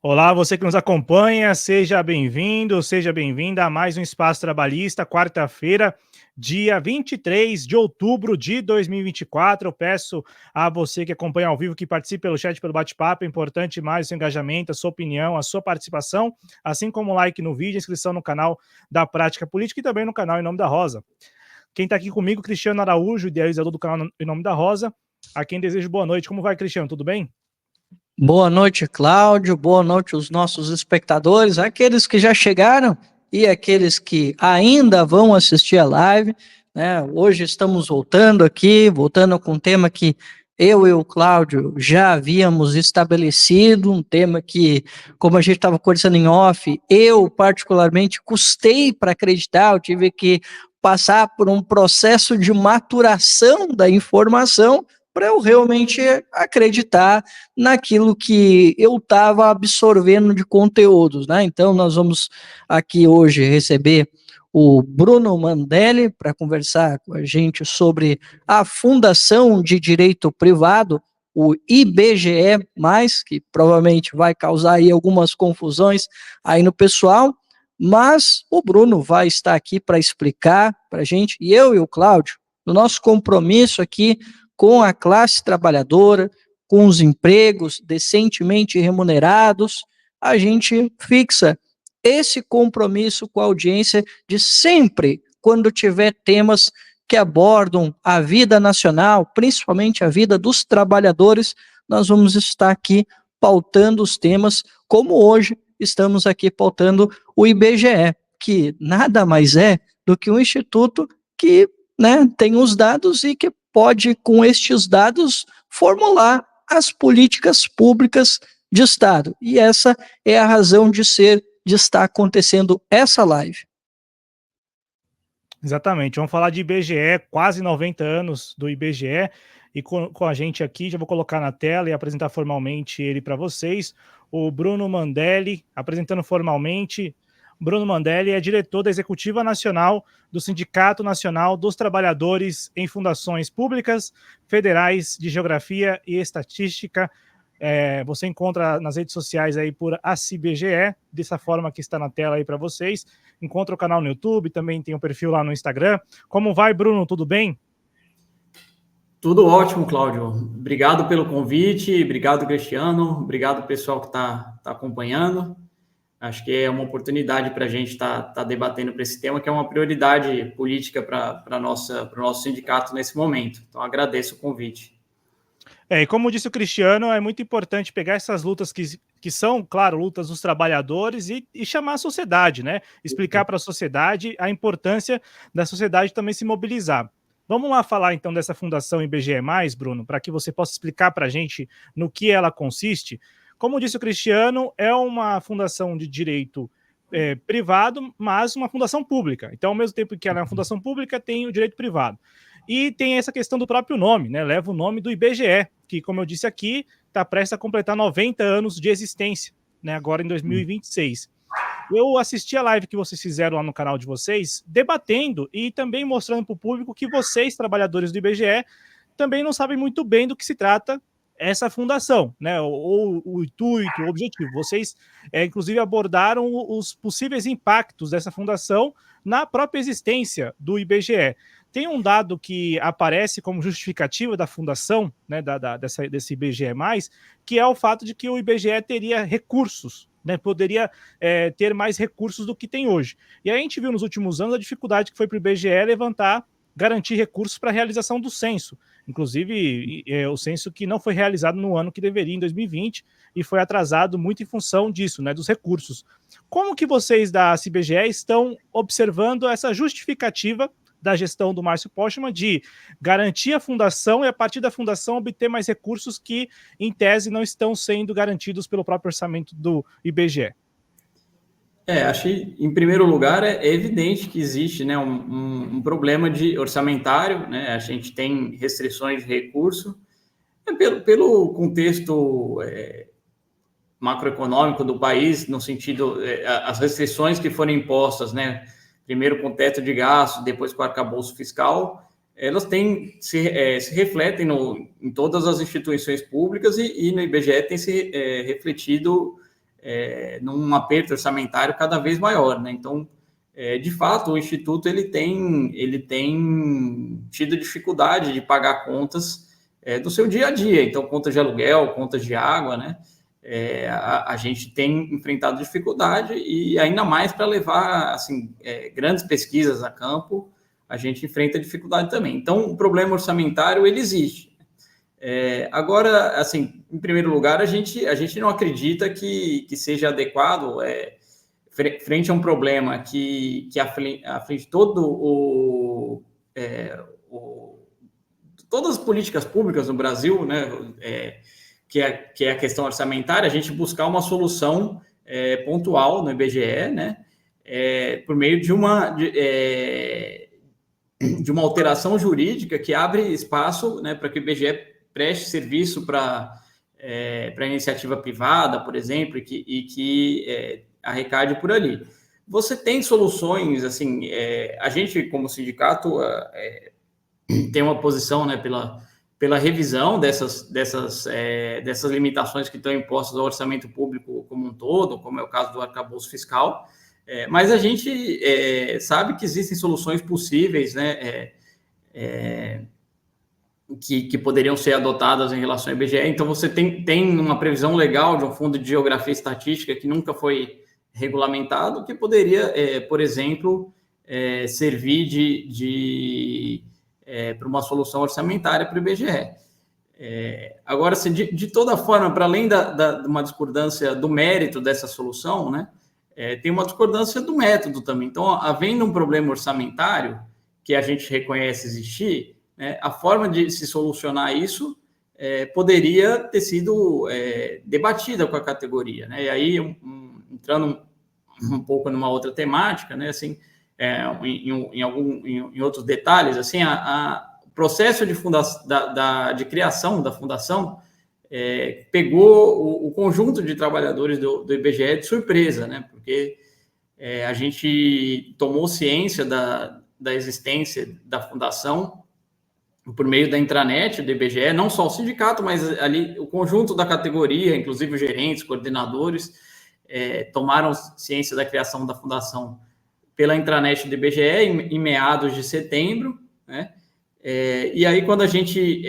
Olá, você que nos acompanha, seja bem-vindo, seja bem-vinda a mais um Espaço Trabalhista, quarta-feira, dia 23 de outubro de 2024. Eu peço a você que acompanha ao vivo, que participe pelo chat, pelo bate-papo, é importante mais o seu engajamento, a sua opinião, a sua participação, assim como o like no vídeo, inscrição no canal da Prática Política e também no canal Em Nome da Rosa. Quem está aqui comigo, Cristiano Araújo, idealizador do canal Em Nome da Rosa, a quem desejo boa noite. Como vai, Cristiano? Tudo bem? Boa noite, Cláudio. Boa noite aos nossos espectadores, aqueles que já chegaram e aqueles que ainda vão assistir a live, né? Hoje estamos voltando com um tema que eu e o Cláudio já havíamos estabelecido, um tema que, como a gente estava conversando em off, eu particularmente custei para acreditar, eu tive que passar por um processo de maturação da informação para eu realmente acreditar naquilo que eu estava absorvendo de conteúdos, né? Então, nós vamos aqui hoje receber o Bruno Mandelli para conversar com a gente sobre a Fundação de Direito Privado, o IBGE+, que provavelmente vai causar aí algumas confusões aí no pessoal, mas o Bruno vai estar aqui para explicar para a gente, e eu e o Cláudio, no nosso compromisso aqui com a classe trabalhadora, com os empregos decentemente remunerados, a gente fixa esse compromisso com a audiência de sempre, quando tiver temas que abordam a vida nacional, principalmente a vida dos trabalhadores, nós vamos estar aqui pautando os temas, como hoje estamos aqui pautando o IBGE, que nada mais é do que um instituto que, né, tem os dados e que pode, com estes dados, formular as políticas públicas de Estado. E essa é a razão de estar acontecendo essa live. Exatamente, vamos falar de IBGE, quase 90 anos do IBGE, e com a gente aqui, já vou colocar na tela e apresentar formalmente ele para vocês, o Bruno Mandelli, apresentando formalmente. Bruno Mandelli é diretor da Executiva Nacional do Sindicato Nacional dos Trabalhadores em Fundações Públicas, Federais de Geografia e Estatística. Você encontra nas redes sociais aí por ACIBGE, dessa forma que está na tela aí para vocês. Encontra o canal no YouTube, também tem um perfil lá no Instagram. Como vai, Bruno? Tudo bem? Tudo ótimo, Cláudio. Obrigado pelo convite, obrigado, Cristiano, obrigado, pessoal que está acompanhando. Acho que é uma oportunidade para a gente estar debatendo para esse tema, que é uma prioridade política para o nosso sindicato nesse momento. Então, agradeço o convite. E como disse o Cristiano, é muito importante pegar essas lutas que são, claro, lutas dos trabalhadores e chamar a sociedade, né? Explicar para a sociedade a importância da sociedade também se mobilizar. Vamos lá falar então dessa fundação IBGE+, Bruno, para que você possa explicar para a gente no que ela consiste. Como disse o Cristiano, é uma fundação de direito privado, mas uma fundação pública. Então, ao mesmo tempo que ela é uma fundação pública, tem o direito privado. E tem essa questão do próprio nome, né? Leva o nome do IBGE, que, como eu disse aqui, está prestes a completar 90 anos de existência, né? Agora em 2026. Eu assisti a live que vocês fizeram lá no canal de vocês, debatendo e também mostrando para o público que vocês, trabalhadores do IBGE, também não sabem muito bem do que se trata essa fundação, né? Ou o intuito, o objetivo. Vocês, inclusive, abordaram os possíveis impactos dessa fundação na própria existência do IBGE. Tem um dado que aparece como justificativa da fundação, né, desse IBGE+, que é o fato de que o IBGE teria recursos, né, poderia ter mais recursos do que tem hoje. E a gente viu nos últimos anos a dificuldade que foi para o IBGE garantir recursos para a realização do censo. Inclusive, o censo que não foi realizado no ano que deveria, em 2020, e foi atrasado muito em função disso, né, dos recursos. Como que vocês da CBGE estão observando essa justificativa da gestão do Márcio Postman de garantir a fundação e, a partir da fundação, obter mais recursos que, em tese, não estão sendo garantidos pelo próprio orçamento do IBGE? Acho que, em primeiro lugar, é evidente que existe, né, um problema de orçamentário, né? A gente tem restrições de recurso, pelo contexto macroeconômico do país, no sentido, as restrições que foram impostas, né, primeiro com teto de gastos, depois com arcabouço fiscal, elas se refletem em todas as instituições públicas e no IBGE tem se refletido num aperto orçamentário cada vez maior, né? Então, de fato, o Instituto ele tem tido dificuldade de pagar contas do seu dia a dia. Então, contas de aluguel, contas de água, né? A gente tem enfrentado dificuldade e ainda mais para levar assim, grandes pesquisas a campo, a gente enfrenta dificuldade também. Então, o problema orçamentário, ele existe. Agora, assim, em primeiro lugar, a gente não acredita que seja adequado, frente a um problema que aflige todas as políticas públicas no Brasil, né, que é a questão orçamentária, a gente buscar uma solução pontual no IBGE, né, por meio de uma alteração jurídica que abre espaço, né, para que o IBGE preste serviço para a iniciativa privada, por exemplo, e que arrecade por ali. Você tem soluções, assim, a gente, como sindicato, tem uma posição, né, pela revisão dessas limitações que estão impostas ao orçamento público como um todo, como é o caso do arcabouço fiscal, mas a gente sabe que existem soluções possíveis, né, que poderiam ser adotadas em relação ao IBGE. Então, você tem uma previsão legal de um fundo de geografia e estatística que nunca foi regulamentado, que poderia, por exemplo, servir para uma solução orçamentária para o IBGE. Agora, assim, de toda forma, para além de uma discordância do mérito dessa solução, né, tem uma discordância do método também. Então, havendo um problema orçamentário que a gente reconhece existir, a forma de se solucionar isso poderia ter sido debatida com a categoria, né? E aí, entrando um pouco numa outra temática, né? Assim, em outros detalhes, assim, o processo de criação da fundação pegou o conjunto de trabalhadores do IBGE de surpresa, né? Porque a gente tomou ciência da existência da fundação por meio da intranet do IBGE, não só o sindicato, mas ali o conjunto da categoria, inclusive os gerentes, coordenadores, tomaram ciência da criação da fundação pela intranet do IBGE em meados de setembro, né? E aí, quando a gente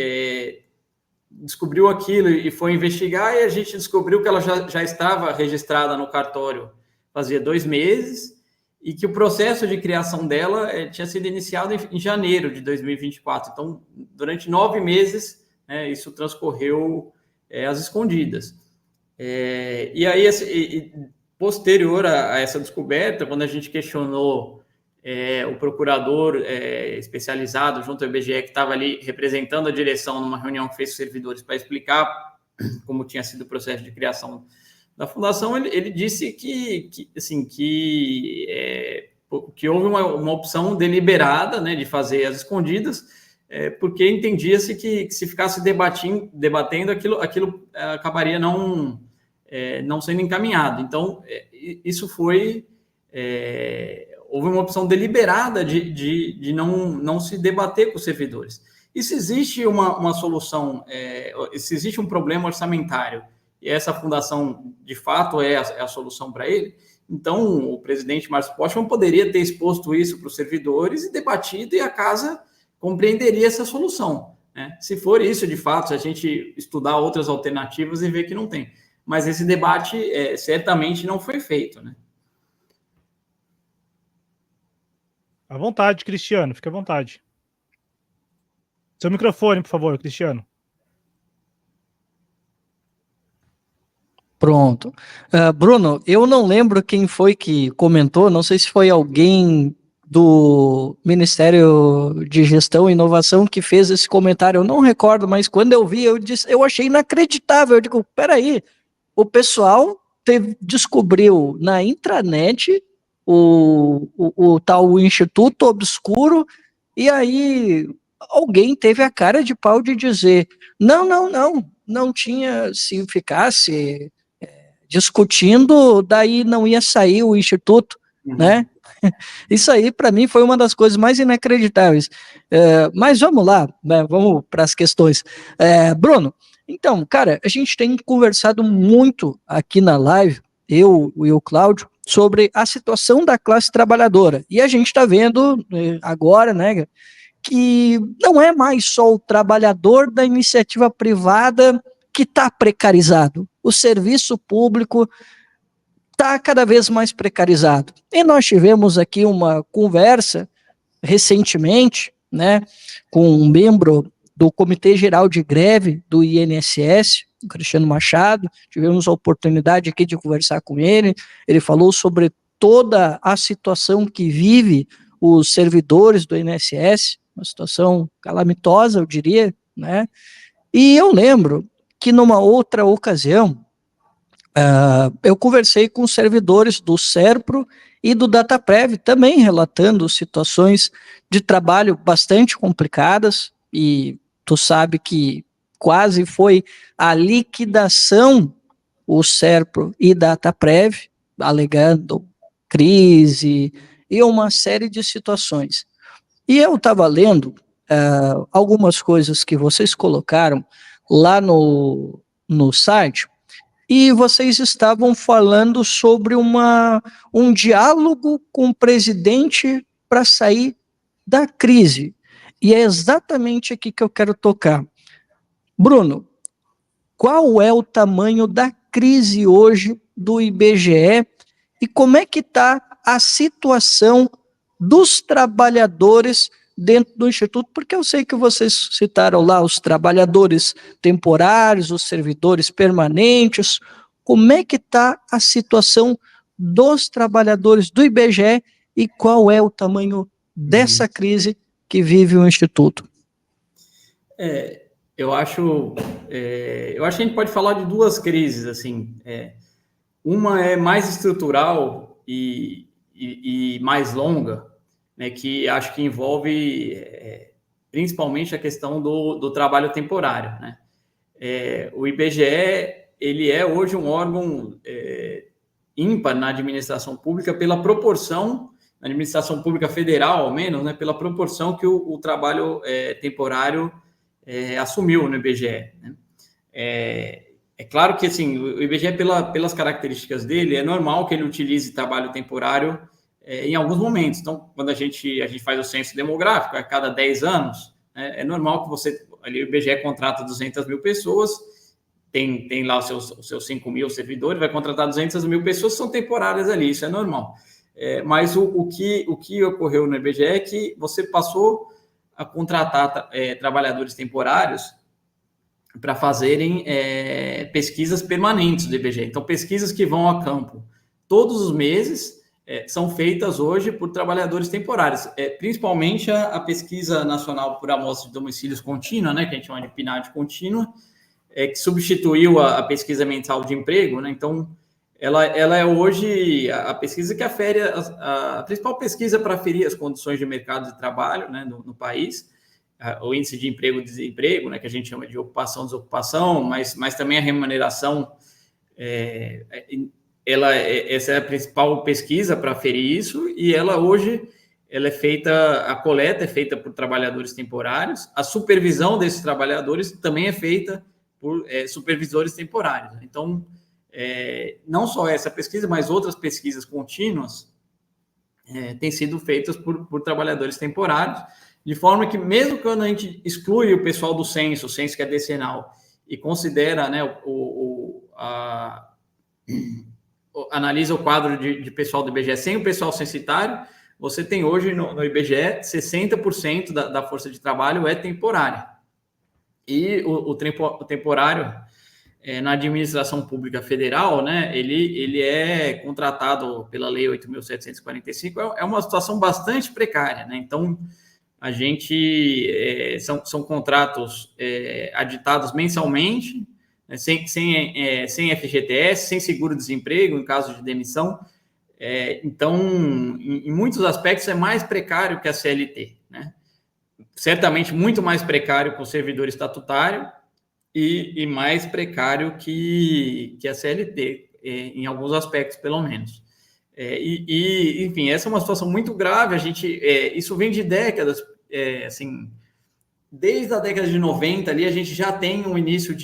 descobriu aquilo e foi investigar, e a gente descobriu que ela já estava registrada no cartório fazia 2 meses, e que o processo de criação dela tinha sido iniciado em janeiro de 2024. Então, durante 9 meses, isso transcorreu às escondidas. E aí, posterior a essa descoberta, quando a gente questionou o procurador especializado junto ao IBGE, que estava ali representando a direção numa reunião que fez com os servidores para explicar como tinha sido o processo de criação da fundação, ele disse que houve uma opção deliberada, né, de fazer às escondidas, porque entendia-se que se ficasse debatendo aquilo acabaria não sendo encaminhado. Então, isso foi... houve uma opção deliberada de não se debater com os servidores. E se existe uma solução, se existe um problema orçamentário, e essa fundação, de fato, é a solução para ele, então o presidente Márcio Postman poderia ter exposto isso para os servidores e debatido, e a casa compreenderia essa solução, né? Se for isso, de fato, se a gente estudar outras alternativas e ver que não tem. Mas esse debate certamente não foi feito, né? À vontade, Cristiano, fique à vontade. Seu microfone, por favor, Cristiano. Pronto. Bruno, eu não lembro quem foi que comentou, não sei se foi alguém do Ministério de Gestão e Inovação que fez esse comentário, eu não recordo, mas quando eu vi, eu achei inacreditável. Eu digo, peraí, o pessoal descobriu na intranet o tal Instituto Obscuro, e aí alguém teve a cara de pau de dizer, não tinha, se ficasse discutindo, daí não ia sair o Instituto, né? Isso aí, para mim, foi uma das coisas mais inacreditáveis. Mas vamos lá, né? Vamos para as questões. Bruno, então, cara, a gente tem conversado muito aqui na live, eu e o Cláudio, sobre a situação da classe trabalhadora. E a gente está vendo agora, né, que não é mais só o trabalhador da iniciativa privada que está precarizado. O serviço público está cada vez mais precarizado. E nós tivemos aqui uma conversa recentemente, né, com um membro do Comitê Geral de Greve do INSS, o Cristiano Machado. Tivemos a oportunidade aqui de conversar com ele. Ele falou sobre toda a situação que vive os servidores do INSS, uma situação calamitosa, eu diria, né? E eu lembro que numa outra ocasião, eu conversei com servidores do SERPRO e do DataPrev, também relatando situações de trabalho bastante complicadas, e tu sabe que quase foi a liquidação o SERPRO e DataPrev, alegando crise e uma série de situações. E eu estava lendo algumas coisas que vocês colocaram lá no site, e vocês estavam falando sobre um diálogo com o presidente para sair da crise. E é exatamente aqui que eu quero tocar. Bruno, qual é o tamanho da crise hoje do IBGE e como é que está a situação dos trabalhadores dentro do Instituto? Porque eu sei que vocês citaram lá os trabalhadores temporários, os servidores permanentes. Como é que está a situação dos trabalhadores do IBGE e qual é o tamanho dessa crise que vive o Instituto? Eu acho que a gente pode falar de duas crises, assim. Uma é mais estrutural e mais longa, né, que acho que envolve principalmente a questão do trabalho temporário, né? O IBGE, ele é hoje um órgão ímpar na administração pública pela proporção, na administração pública federal, ao menos, né, pela proporção que o trabalho temporário assumiu no IBGE, né? É claro que, assim, o IBGE, pelas características dele, é normal que ele utilize trabalho temporário em alguns momentos. Então, quando a gente faz o censo demográfico, a cada 10 anos, né, é normal que ali o IBGE contrata 200 mil pessoas, tem lá os seus 5 mil servidores, vai contratar 200 mil pessoas que são temporárias ali, isso é normal. Mas o que ocorreu no IBGE é que você passou a contratar trabalhadores temporários para fazerem pesquisas permanentes do IBGE. Então, pesquisas que vão a campo todos os meses são feitas hoje por trabalhadores temporários, principalmente a pesquisa nacional por amostra de domicílios contínua, né, que a gente chama de PNAD contínua, que substituiu a pesquisa mensal de emprego, né? Então, ela é hoje a pesquisa que afere, a principal pesquisa para aferir as condições de mercado de trabalho, né, no país, o índice de emprego e desemprego, né, que a gente chama de ocupação e desocupação, mas também a remuneração, essa é a principal pesquisa para aferir isso, e ela hoje é feita, a coleta é feita por trabalhadores temporários, a supervisão desses trabalhadores também é feita por supervisores temporários. Então, não só essa pesquisa, mas outras pesquisas contínuas têm sido feitas por trabalhadores temporários, de forma que, mesmo quando a gente exclui o pessoal do censo, o censo que é decenal, e considera, né, analisa o quadro de pessoal do IBGE sem o pessoal censitário, você tem hoje no IBGE 60% da força de trabalho é temporária. E o temporário na administração pública federal, né, ele é contratado pela Lei 8.745, é uma situação bastante precária, né? Então, a gente são contratos aditados mensalmente, né, sem FGTS, sem seguro-desemprego em caso de demissão. Então, em muitos aspectos, é mais precário que a CLT, né? Certamente muito mais precário com o servidor estatutário e mais precário que a CLT, em alguns aspectos, pelo menos. Enfim, essa é uma situação muito grave. Isso vem de décadas, assim, desde a década de 90 ali, a gente já tem um início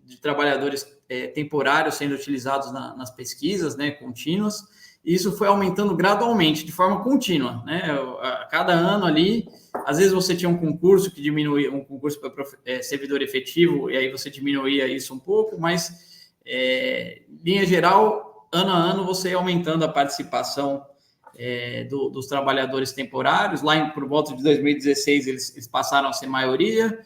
de trabalhadores temporários sendo utilizados nas pesquisas, né, contínuas, e isso foi aumentando gradualmente, de forma contínua, né, a cada ano ali, às vezes você tinha um concurso que diminuía, um concurso para servidor efetivo, e aí você diminuía isso um pouco, mas, linha geral, ano a ano, você ia aumentando a participação dos trabalhadores temporários. Lá por volta de 2016 eles passaram a ser maioria.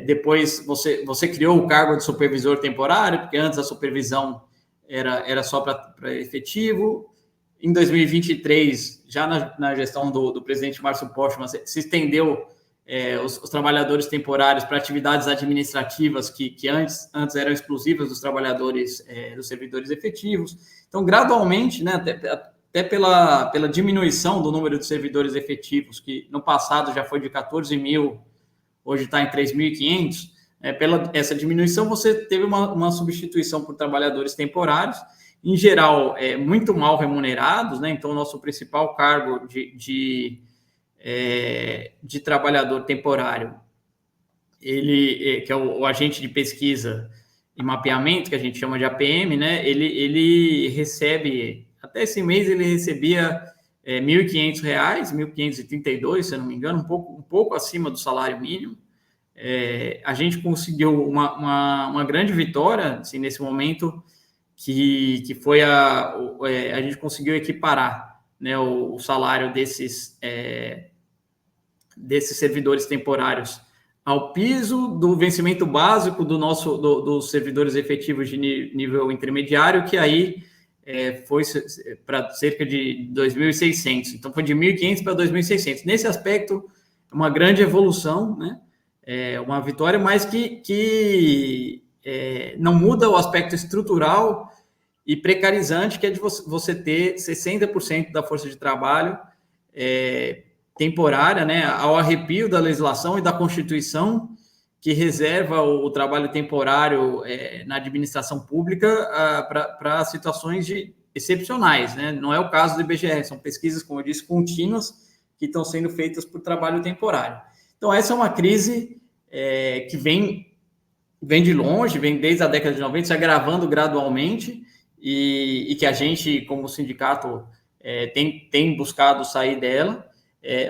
Depois você criou o cargo de supervisor temporário, porque antes a supervisão era só para efetivo. Em 2023, já na gestão do presidente Márcio Postman, se estendeu os trabalhadores temporários para atividades administrativas que antes eram exclusivas dos trabalhadores, dos servidores efetivos. Então, gradualmente, né, até pela diminuição do número de servidores efetivos, que no passado já foi de 14 mil, hoje está em 3.500, pela essa diminuição você teve uma substituição por trabalhadores temporários, em geral, muito mal remunerados, né? Então, o nosso principal cargo de trabalhador temporário, ele que é o agente de pesquisa e mapeamento, que a gente chama de APM, né? Ele recebe, até esse mês ele recebia R$ 1.500, R$ 1.532, se eu não me engano, um pouco acima do salário mínimo. A gente conseguiu uma grande vitória, assim, nesse momento, que foi a gente conseguiu equiparar, né, o salário desses servidores temporários ao piso do vencimento básico dos servidores efetivos de nível intermediário, que aí foi para cerca de 2.600. Então, foi de 1.500 para 2.600. Nesse aspecto, uma grande evolução, né? Uma vitória, mas que não muda o aspecto estrutural e precarizante, que é de você ter 60% da força de trabalho temporária, né, ao arrepio da legislação e da Constituição, que reserva o trabalho temporário na administração pública para situações excepcionais, né? Não é o caso do IBGE, são pesquisas, como eu disse, contínuas, que estão sendo feitas por trabalho temporário. Então, essa é uma crise que vem de longe, vem desde a década de 90, se agravando gradualmente, e que a gente, como sindicato, tem buscado sair dela,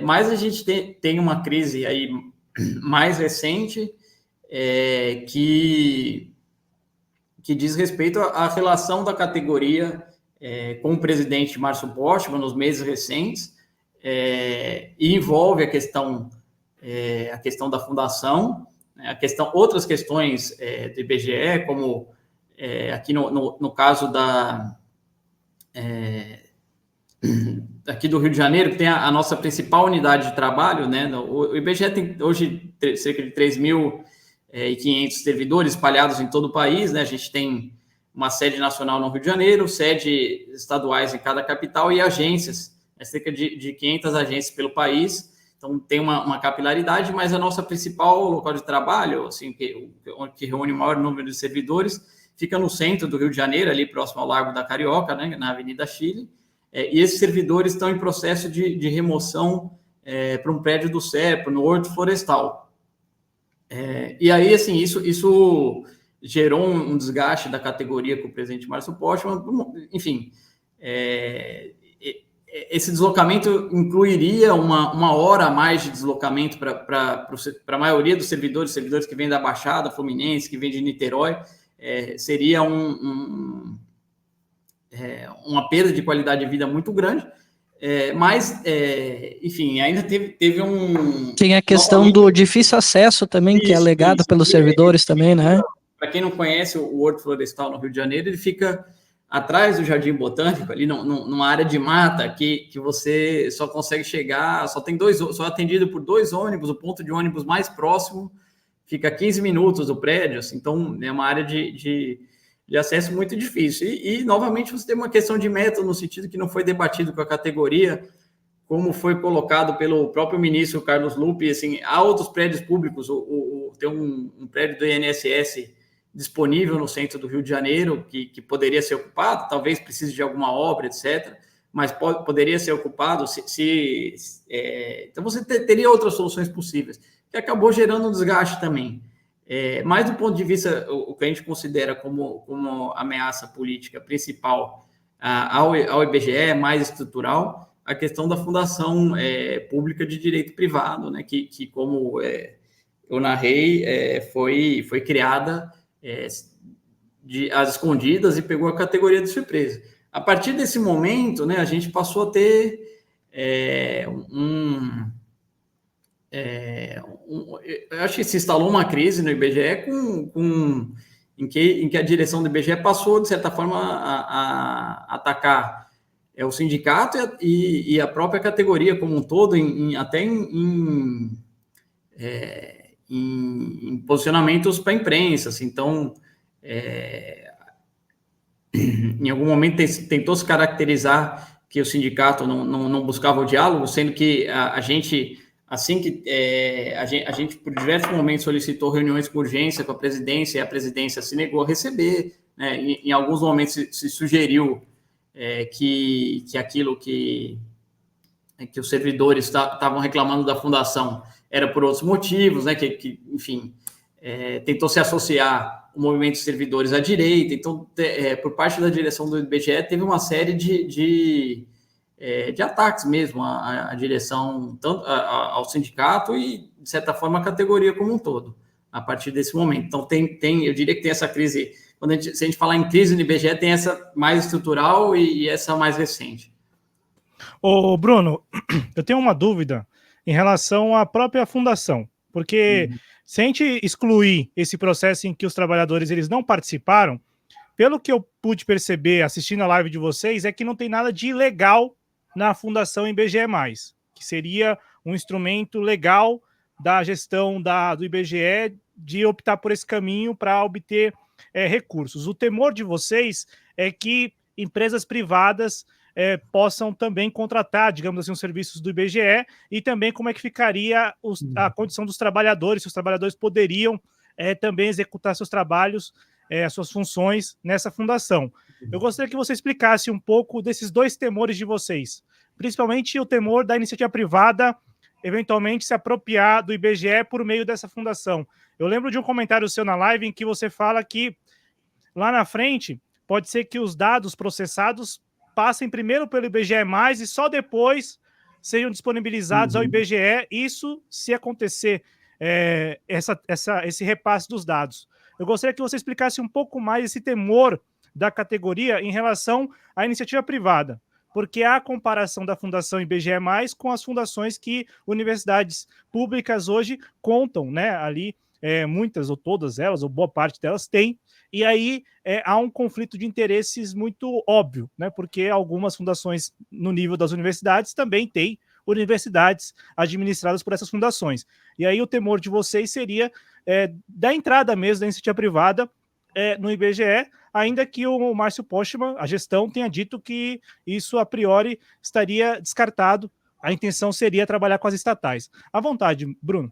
mas a gente tem uma crise aí mais recente que diz respeito à relação da categoria com o presidente Márcio Postman nos meses recentes, e envolve a questão da fundação, outras questões do IBGE, como aqui no caso aqui do Rio de Janeiro, que tem a nossa principal unidade de trabalho, né? O IBGE tem hoje cerca de 3.500 servidores espalhados em todo o país, né? A gente tem uma sede nacional no Rio de Janeiro, sede estaduais em cada capital e agências, cerca de 500 agências pelo país. Então, tem uma capilaridade, mas a nossa principal local de trabalho, assim, que reúne o maior número de servidores, fica no centro do Rio de Janeiro, ali próximo ao Largo da Carioca, né, na Avenida Chile. E esses servidores estão em processo de remoção para um prédio do CERPRO, no Horto Florestal. E aí, assim, isso gerou um desgaste da categoria com o presidente Márcio Postman. Enfim, esse deslocamento incluiria uma hora a mais de deslocamento para a maioria dos servidores que vêm da Baixada Fluminense, que vêm de Niterói. Seria uma perda de qualidade de vida muito grande, mas, enfim, ainda teve um... Tem a questão do difícil acesso também, que é alegado pelos servidores também, né? Para quem não conhece o Horto Florestal no Rio de Janeiro, ele fica atrás do Jardim Botânico, ali numa área de mata que você só consegue chegar, só é atendido por 2 ônibus, o ponto de ônibus mais próximo fica a 15 minutos do prédio, assim, então é uma área de acesso muito difícil. E, novamente, você tem uma questão de método, no sentido que não foi debatido com a categoria, como foi colocado pelo próprio ministro Carlos Lupe. Assim, há outros prédios públicos, tem um prédio do INSS disponível no centro do Rio de Janeiro, que poderia ser ocupado, talvez precise de alguma obra, etc., mas poderia ser ocupado então você teria outras soluções possíveis, que acabou gerando um desgaste também. Mas do ponto de vista, o que a gente considera como ameaça política principal ao IBGE, mais estrutural, a questão da fundação pública de direito privado, né, que como eu narrei, foi criada às escondidas e pegou a categoria de surpresa. A partir desse momento, né, a gente passou a ter eu acho que se instalou uma crise no IBGE em que a direção do IBGE passou, de certa forma, a atacar o sindicato e a própria categoria como um todo, até em posicionamentos para a imprensa. Assim. Então, em algum momento tentou se caracterizar que o sindicato não buscava o diálogo, sendo que a gente... Assim que a gente, por diversos momentos, solicitou reuniões com urgência com a presidência, e a presidência se negou a receber, né? Em alguns momentos se sugeriu que aquilo que os servidores estavam reclamando da fundação era por outros motivos, né? Enfim, tentou se associar o movimento de servidores à direita. Então, por parte da direção do IBGE, teve uma série de ataques mesmo à direção, tanto ao sindicato e, de certa forma, à categoria como um todo, a partir desse momento. Então, eu diria que tem essa crise, se a gente falar em crise no IBGE, tem essa mais estrutural e essa mais recente. Ô, Bruno, eu tenho uma dúvida em relação à própria fundação, porque se a gente excluir esse processo em que os trabalhadores eles não participaram, pelo que eu pude perceber assistindo a live de vocês, é que não tem nada de ilegal na Fundação IBGE+, que seria um instrumento legal da gestão do IBGE de optar por esse caminho para obter recursos. O temor de vocês é que empresas privadas possam também contratar, digamos assim, os serviços do IBGE, e também como é que ficaria a condição dos trabalhadores, se os trabalhadores poderiam também executar seus trabalhos, as suas funções nessa fundação. Eu gostaria que você explicasse um pouco desses dois temores de vocês, principalmente o temor da iniciativa privada eventualmente se apropriar do IBGE por meio dessa fundação. Eu lembro de um comentário seu na live em que você fala que lá na frente pode ser que os dados processados passem primeiro pelo IBGE+, e só depois sejam disponibilizados ao IBGE, isso se acontecer esse repasse dos dados. Eu gostaria que você explicasse um pouco mais esse temor da categoria em relação à iniciativa privada, porque há a comparação da Fundação IBGE+, com as fundações que universidades públicas hoje contam, né, ali, muitas ou todas elas, ou boa parte delas têm, e aí há um conflito de interesses muito óbvio, né, porque algumas fundações no nível das universidades também têm universidades administradas por essas fundações. E aí o temor de vocês seria da entrada mesmo da iniciativa privada no IBGE, ainda que o Márcio Postman, a gestão, tenha dito que isso a priori estaria descartado, a intenção seria trabalhar com as estatais. À vontade, Bruno.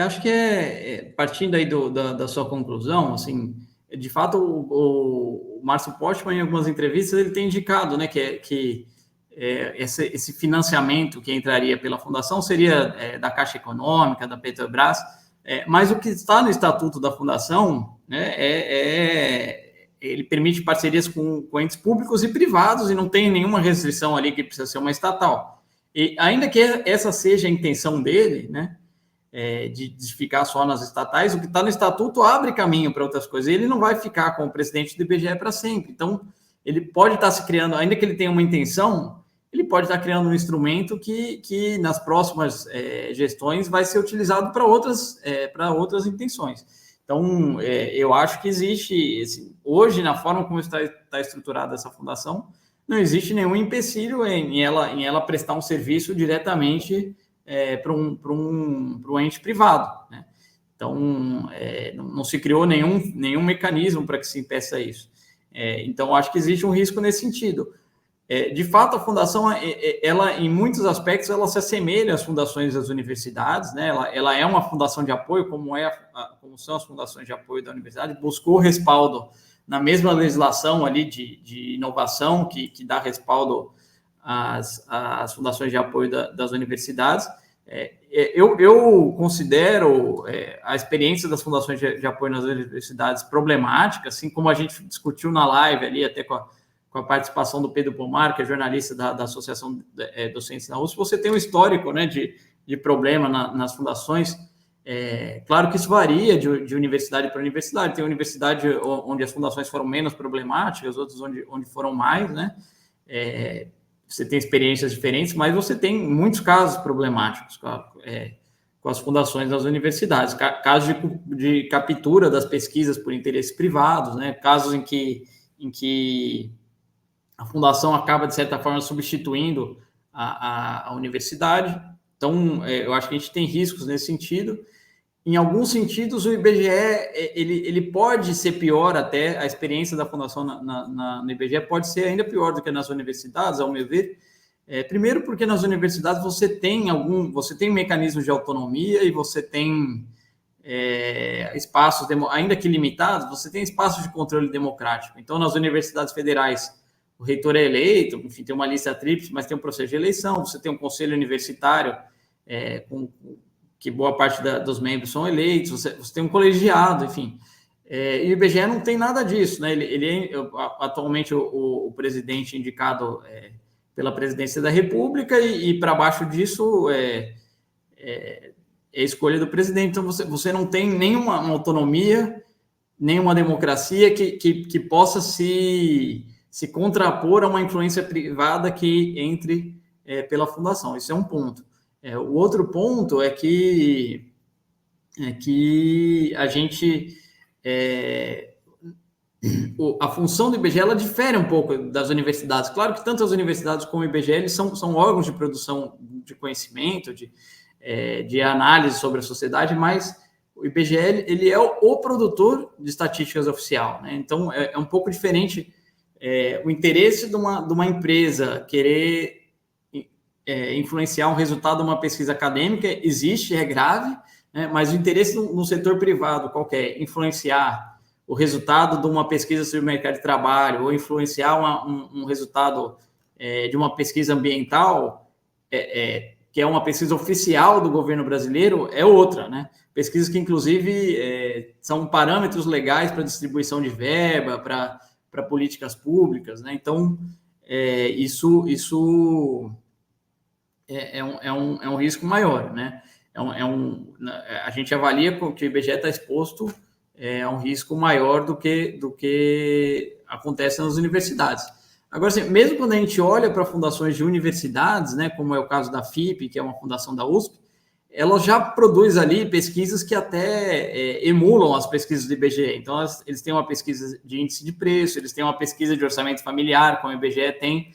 Acho que partindo aí da sua conclusão, assim, de fato, o Márcio Postman, em algumas entrevistas, ele tem indicado, né, que esse financiamento que entraria pela fundação seria da Caixa Econômica, da Petrobras, mas o que está no estatuto da fundação, né, ele permite parcerias com entes públicos e privados e não tem nenhuma restrição ali que precisa ser uma estatal. E ainda que essa seja a intenção dele, né, de ficar só nas estatais, o que está no estatuto abre caminho para outras coisas. Ele não vai ficar como presidente do IBGE para sempre. Então, ele pode estar se criando, ainda que ele tenha uma intenção, ele pode estar criando um instrumento que nas próximas gestões vai ser utilizado para outras intenções. Então, eu acho que existe, hoje, na forma como está estruturada essa fundação, não existe nenhum empecilho em ela prestar um serviço diretamente para um ente privado, né? Então, não se criou nenhum mecanismo para que se impeça isso. Então, acho que existe um risco nesse sentido. De fato, a fundação, ela, em muitos aspectos, ela se assemelha às fundações das universidades, né? Ela é uma fundação de apoio, como são as fundações de apoio da universidade, buscou respaldo na mesma legislação ali de inovação que dá respaldo às fundações de apoio das universidades, Eu considero a experiência das fundações de apoio nas universidades problemática, assim como a gente discutiu na live ali, até com a participação do Pedro Pomar, que é jornalista da Associação Docentes da USP. Você tem um histórico, né, de problema nas fundações. Claro que isso varia de universidade para universidade. Tem universidade onde as fundações foram menos problemáticas, outras onde foram mais, né? Você tem experiências diferentes, mas você tem muitos casos problemáticos com as fundações das universidades. Casos de captura das pesquisas por interesses privados, né? Casos em que a fundação acaba, de certa forma, substituindo a universidade. Então, eu acho que a gente tem riscos nesse sentido. Em alguns sentidos, o IBGE ele pode ser pior até, a experiência da fundação no IBGE pode ser ainda pior do que nas universidades, ao meu ver. Primeiro porque nas universidades você tem mecanismos de autonomia e você tem espaços, ainda que limitados, você tem espaços de controle democrático. Então, nas universidades federais, o reitor é eleito, enfim, tem uma lista tríplice, mas tem um processo de eleição, você tem um conselho universitário que boa parte dos membros são eleitos, você tem um colegiado, enfim. E o IBGE não tem nada disso, né? Atualmente, o presidente indicado pela presidência da República e para baixo disso é escolha do presidente. Então, você não tem nenhuma autonomia, nenhuma democracia que possa se contrapor a uma influência privada que entre pela fundação. Isso é um ponto. O outro ponto é que a gente... a função do IBGE ela difere um pouco das universidades. Claro que tanto as universidades como o IBGE eles são órgãos de produção de conhecimento, de análise sobre a sociedade, mas o IBGE ele é o produtor de estatísticas oficial, né? Então, é um pouco diferente o interesse de uma empresa querer influenciar um resultado de uma pesquisa acadêmica, existe, é grave, né? Mas o interesse no setor privado, qualquer, influenciar o resultado de uma pesquisa sobre o mercado de trabalho ou influenciar um resultado de uma pesquisa ambiental, que é uma pesquisa oficial do governo brasileiro, é outra, né? Pesquisas que, inclusive, são parâmetros legais para distribuição de verba, para políticas públicas, né? Então, isso é um risco maior, né? A gente avalia que o IBGE está exposto a um risco maior do que acontece nas universidades. Agora, assim, mesmo quando a gente olha para fundações de universidades, né, como é o caso da FIP, que é uma fundação da USP, ela já produz ali pesquisas que até emulam as pesquisas do IBGE. Então, eles têm uma pesquisa de índice de preço, eles têm uma pesquisa de orçamento familiar, como o IBGE tem,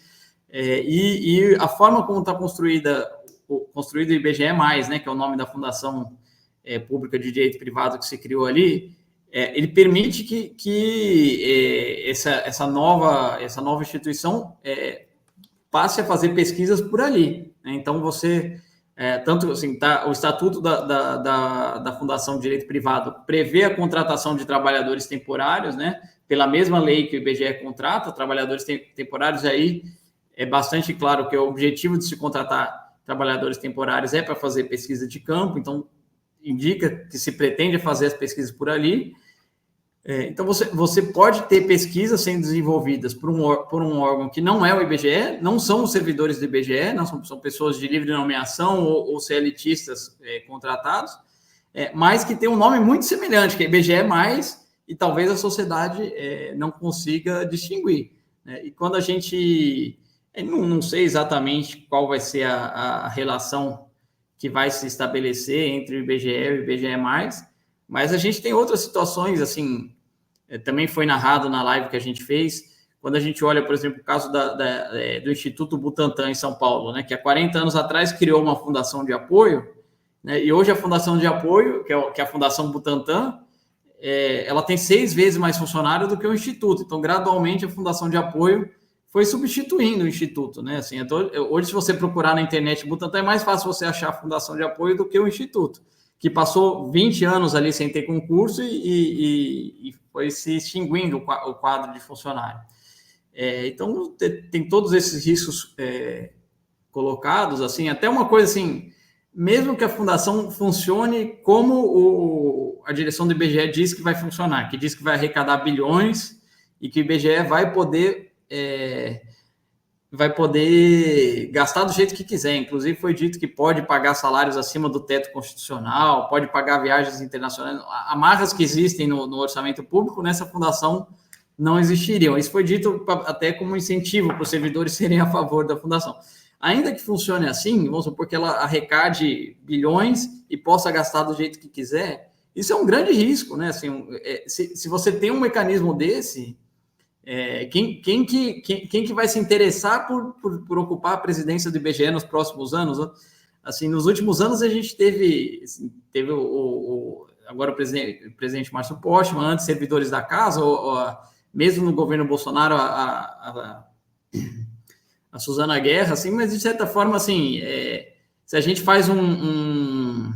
e a forma como está construído o IBGE+, né, que é o nome da Fundação Pública de Direito Privado que se criou ali, ele permite que essa nova instituição passe a fazer pesquisas por ali, né? Então, você... tanto assim, o Estatuto da Fundação de Direito Privado prevê a contratação de trabalhadores temporários, né? Pela mesma lei que o IBGE contrata, trabalhadores temporários, aí é bastante claro que o objetivo de se contratar trabalhadores temporários é para fazer pesquisa de campo, então indica que se pretende fazer as pesquisas por ali. Então, você pode ter pesquisas sendo desenvolvidas por um órgão que não é o IBGE, não são os servidores do IBGE, não são pessoas de livre nomeação ou CLTistas contratados, mas que tem um nome muito semelhante, que é IBGE+, e talvez a sociedade não consiga distinguir, né? E quando a gente... não sei exatamente qual vai ser a relação que vai se estabelecer entre o IBGE e o IBGE+, mas a gente tem outras situações, assim, também foi narrado na live que a gente fez, quando a gente olha, por exemplo, o caso do Instituto Butantan em São Paulo, né, que há 40 anos atrás criou uma fundação de apoio, né, e hoje a fundação de apoio, que é a Fundação Butantan, ela tem 6 vezes mais funcionários do que o Instituto. Então, gradualmente, a fundação de apoio foi substituindo o Instituto, né? Assim, hoje, se você procurar na internet Butantan, é mais fácil você achar a fundação de apoio do que o Instituto, que passou 20 anos ali sem ter concurso e foi se extinguindo o quadro de funcionário. Então, tem todos esses riscos colocados, assim, até uma coisa assim, mesmo que a fundação funcione como a direção do IBGE diz que vai funcionar, que diz que vai arrecadar bilhões e que o IBGE vai poder gastar do jeito que quiser. Inclusive, foi dito que pode pagar salários acima do teto constitucional, pode pagar viagens internacionais. Amarras que existem no orçamento público, nessa fundação não existiriam. Isso foi dito até como incentivo para os servidores serem a favor da fundação. Ainda que funcione assim, vamos supor que ela arrecade bilhões e possa gastar do jeito que quiser, isso é um grande risco, né? Assim, se você tem um mecanismo desse, quem que vai se interessar por ocupar a presidência do IBGE nos próximos anos? Assim, nos últimos anos a gente teve agora o presidente Márcio Postman, antes servidores da casa, mesmo no governo Bolsonaro, a Suzana Guerra, assim, mas de certa forma, assim, se a gente faz um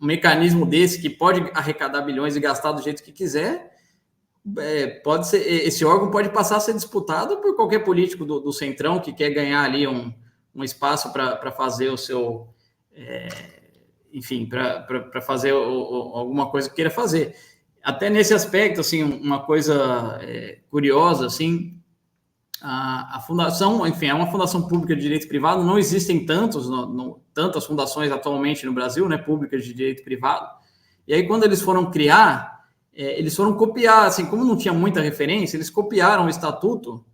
mecanismo desse que pode arrecadar bilhões e gastar do jeito que quiser, pode ser, esse órgão pode passar a ser disputado por qualquer político do Centrão que quer ganhar ali um espaço para fazer o seu, enfim, para fazer alguma coisa que queira fazer. Até nesse aspecto, assim, uma coisa curiosa, assim, a fundação, enfim, é uma fundação pública de direito privado, não existem tantas fundações atualmente no Brasil, né, públicas de direito privado, e aí quando eles foram criar, eles foram copiar, assim, como não tinha muita referência, eles copiaram o estatuto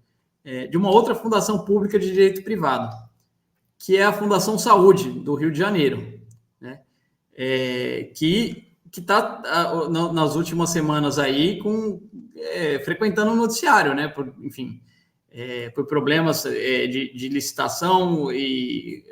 de uma outra fundação pública de direito privado, que é a Fundação Saúde, do Rio de Janeiro, né, que está nas últimas semanas aí frequentando o noticiário, né, enfim, por problemas de licitação e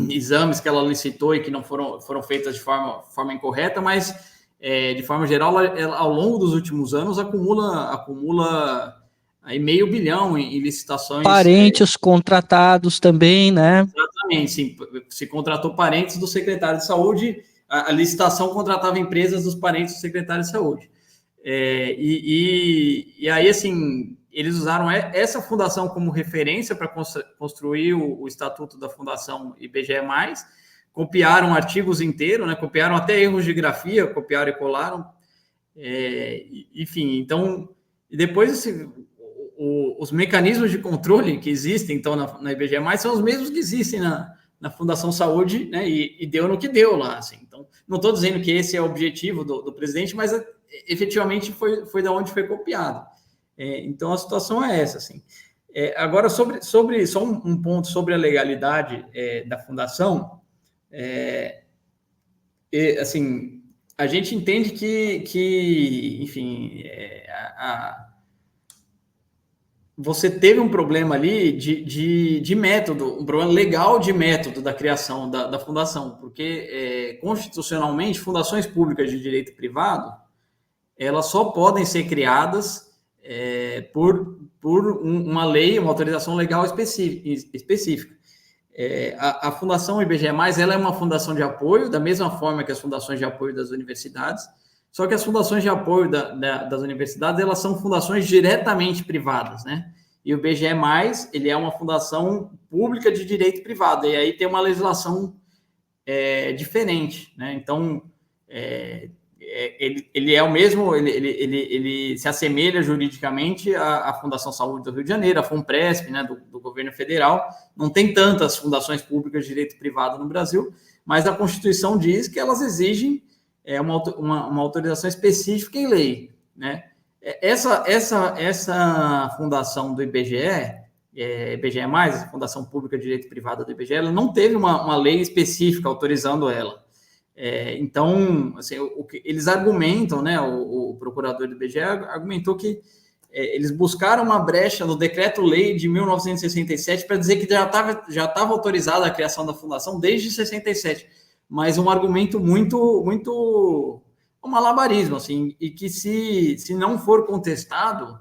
exames que ela licitou e que não foram feitas de forma incorreta, mas, de forma geral, ela, ao longo dos últimos anos, acumula aí $500 milhão em licitações. Parentes contratados também, né? Exatamente, sim. Se contratou parentes do secretário de saúde, a licitação contratava empresas dos parentes do secretário de saúde. E aí, assim, eles usaram essa fundação como referência para construir o estatuto da Fundação IBGE+, copiaram artigos inteiros, né, copiaram até erros de grafia, copiaram e colaram, enfim, então, e depois os mecanismos de controle que existem, então, na IBGE+, são os mesmos que existem na Fundação Saúde, né, e deu no que deu lá, assim. Então, não estou dizendo que esse é o objetivo do presidente, mas efetivamente foi da onde foi copiado. Então, a situação é essa, assim. Agora, sobre só um ponto sobre a legalidade da fundação, assim, a gente entende que enfim, você teve um problema ali de método, um problema legal de método da criação da fundação, porque constitucionalmente, fundações públicas de direito privado, elas só podem ser criadas por uma lei, uma autorização legal específica. A Fundação IBGE+, ela é uma fundação de apoio, da mesma forma que as fundações de apoio das universidades, só que as fundações de apoio das universidades, elas são fundações diretamente privadas, né? E o IBGE+, ele é uma fundação pública de direito privado, e aí tem uma legislação diferente, né? Então, ele é o mesmo, ele se assemelha juridicamente à Fundação Saúde do Rio de Janeiro, à FUNPRESP, né, do governo federal. Não tem tantas fundações públicas de direito privado no Brasil, mas a Constituição diz que elas exigem uma autorização específica em lei, né? Essa fundação do IBGE, IBGE+, a Fundação Pública de Direito Privado do IBGE, ela não teve uma lei específica autorizando ela. Então, assim, o que eles argumentam, né, o procurador do IBGE argumentou que eles buscaram uma brecha no decreto-lei de 1967 para dizer que já estava autorizada a criação da fundação desde 67, mas um argumento muito um malabarismo, assim, e que se não for contestado,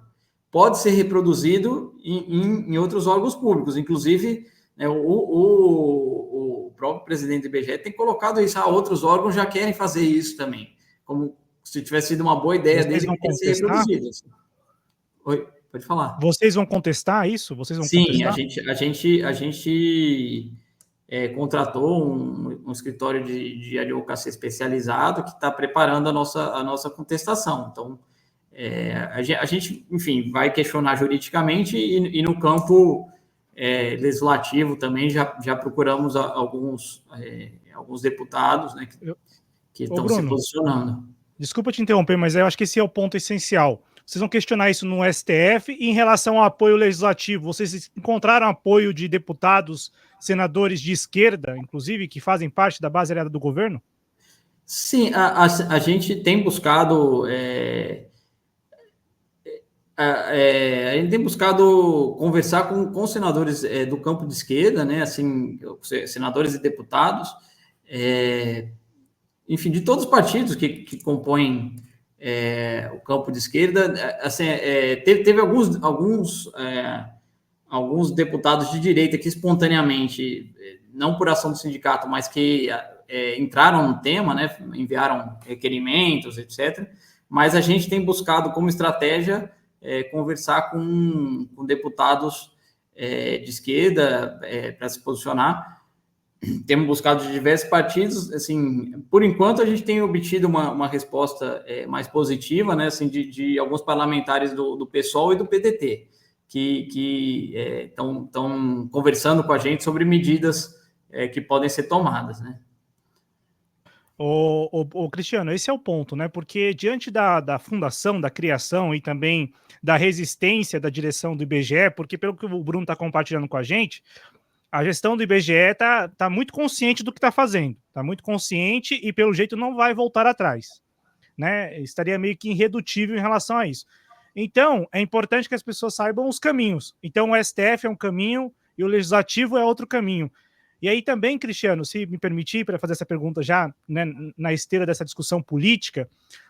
pode ser reproduzido em outros órgãos públicos, inclusive, né, o próprio presidente do IBGE tem colocado isso, outros órgãos já querem fazer isso também, como se tivesse sido uma boa ideia desde que ser reproduzido. Assim. Oi, pode falar. Vocês vão contestar isso? Vocês vão Sim, contestar? a gente contratou um escritório de advocacia especializado que está preparando a nossa contestação. Então, a gente, enfim, vai questionar juridicamente e no campo legislativo também já procuramos alguns deputados, né, que estão se posicionando. Desculpa te interromper, mas eu acho que esse é o ponto essencial. Vocês vão questionar isso no STF e em relação ao apoio legislativo. Vocês encontraram apoio de deputados, senadores de esquerda, inclusive, que fazem parte da base aliada do governo? Sim, a gente tem buscado... a gente tem buscado conversar com senadores do campo de esquerda, né? Assim, senadores e deputados, enfim, de todos os partidos que compõem o campo de esquerda. Assim, teve alguns deputados de direita que espontaneamente, não por ação do sindicato, mas que entraram no tema, né? Enviaram requerimentos, etc. Mas a gente tem buscado como estratégia conversar com deputados de esquerda para se posicionar. Temos buscado de diversos partidos. Assim, por enquanto a gente tem obtido uma resposta mais positiva, né, assim, de alguns parlamentares do PSOL e do PDT, que estão conversando com a gente sobre medidas que podem ser tomadas, né? Cristiano, esse é o ponto, né? Porque diante da fundação, da criação e também da resistência da direção do IBGE, porque pelo que o Bruno está compartilhando com a gente, a gestão do IBGE está muito consciente do que está fazendo, está muito consciente e pelo jeito não vai voltar atrás, né? Estaria meio que irredutível em relação a isso. Então, é importante que as pessoas saibam os caminhos. Então, o STF é um caminho e o Legislativo é outro caminho. E aí também, Cristiano, se me permitir, para fazer essa pergunta já, né, na esteira dessa discussão política,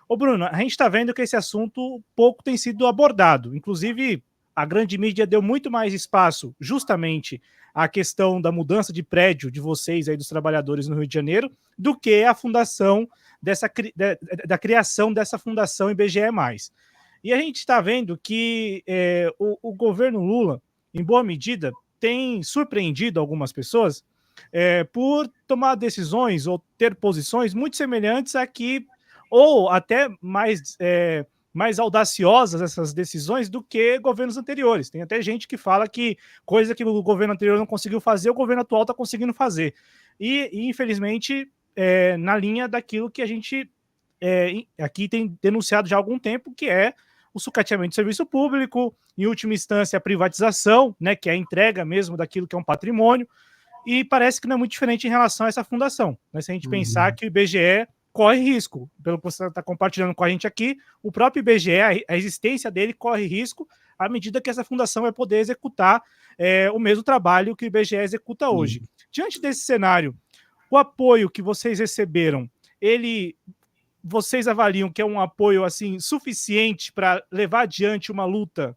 Bruno, a gente está vendo que esse assunto pouco tem sido abordado. Inclusive, a grande mídia deu muito mais espaço justamente à questão da mudança de prédio de vocês aí, dos trabalhadores no Rio de Janeiro, do que a fundação da criação dessa fundação IBGE+. E a gente está vendo que o governo Lula, em boa medida, tem surpreendido algumas pessoas por tomar decisões ou ter posições muito semelhantes aqui, ou até mais audaciosas essas decisões do que governos anteriores. Tem até gente que fala que coisa que o governo anterior não conseguiu fazer, o governo atual está conseguindo fazer. E infelizmente, na linha daquilo que a gente aqui tem denunciado já há algum tempo, que é o sucateamento do serviço público, em última instância a privatização, né, que é a entrega mesmo daquilo que é um patrimônio, e parece que não é muito diferente em relação a essa fundação, né? Se a gente pensar que o IBGE corre risco, pelo que você está compartilhando com a gente aqui, o próprio IBGE, a existência dele corre risco à medida que essa fundação vai poder executar o mesmo trabalho que o IBGE executa hoje. Diante desse cenário, o apoio que vocês receberam, vocês avaliam que é um apoio assim suficiente para levar adiante uma luta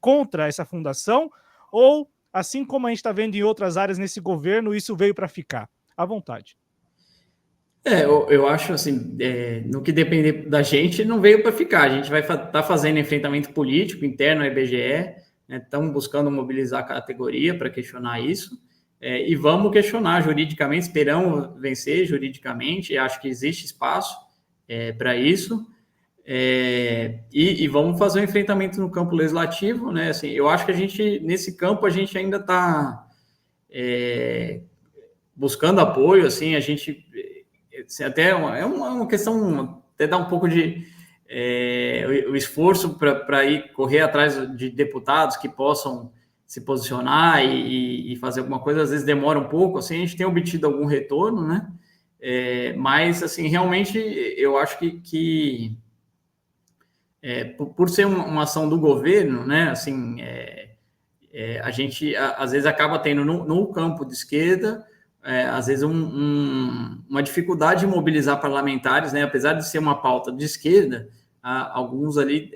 contra essa fundação? Ou, assim como a gente está vendo em outras áreas nesse governo, isso veio para ficar? À vontade. Eu acho assim, no que depender da gente, não veio para ficar. A gente vai estar fazendo enfrentamento político interno ao IBGE, estamos buscando mobilizar a categoria para questionar isso, e vamos questionar juridicamente, esperamos vencer juridicamente, acho que existe espaço para isso, e vamos fazer um enfrentamento no campo legislativo, né? Assim, eu acho que nesse campo, a gente ainda está buscando apoio, assim, a gente... Até uma questão, até dá um pouco de o esforço para ir correr atrás de deputados que possam se posicionar e fazer alguma coisa, às vezes demora um pouco, assim, a gente tem obtido algum retorno, né? Mas, assim, realmente, eu acho que por ser uma ação do governo, né, assim, a gente, às vezes, acaba tendo no campo de esquerda, às vezes, uma dificuldade de mobilizar parlamentares, né? Apesar de ser uma pauta de esquerda, alguns ali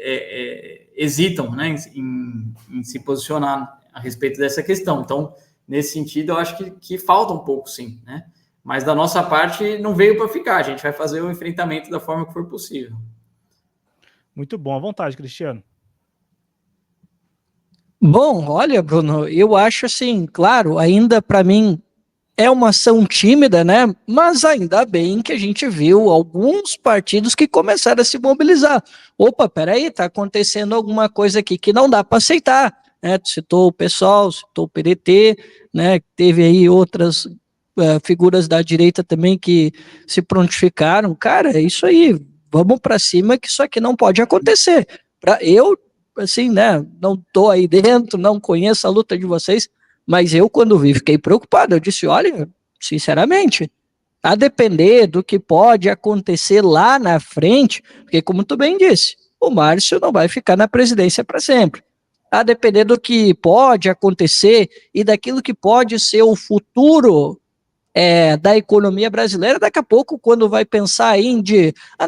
hesitam, né, em se posicionar a respeito dessa questão. Então, nesse sentido, eu acho que falta um pouco, sim, né? Mas da nossa parte, não veio para ficar. A gente vai fazer o enfrentamento da forma que for possível. Muito bom. À vontade, Cristiano. Bom, olha, Bruno, eu acho assim, claro, ainda para mim é uma ação tímida, né? Mas ainda bem que a gente viu alguns partidos que começaram a se mobilizar. Opa, peraí, está acontecendo alguma coisa aqui que não dá para aceitar, né? Tu citou o PSOL, citou o PDT, né? Teve aí outras figuras da direita também que se prontificaram. Cara, é isso aí, vamos para cima que isso aqui não pode acontecer. Eu, assim, né? Não tô aí dentro, não conheço a luta de vocês, mas eu, quando vi, fiquei preocupado. Eu disse, olha, sinceramente, a depender do que pode acontecer lá na frente, porque como tu bem disse, o Márcio não vai ficar na presidência para sempre. A depender do que pode acontecer e daquilo que pode ser o futuro da economia brasileira, daqui a pouco, quando vai pensar em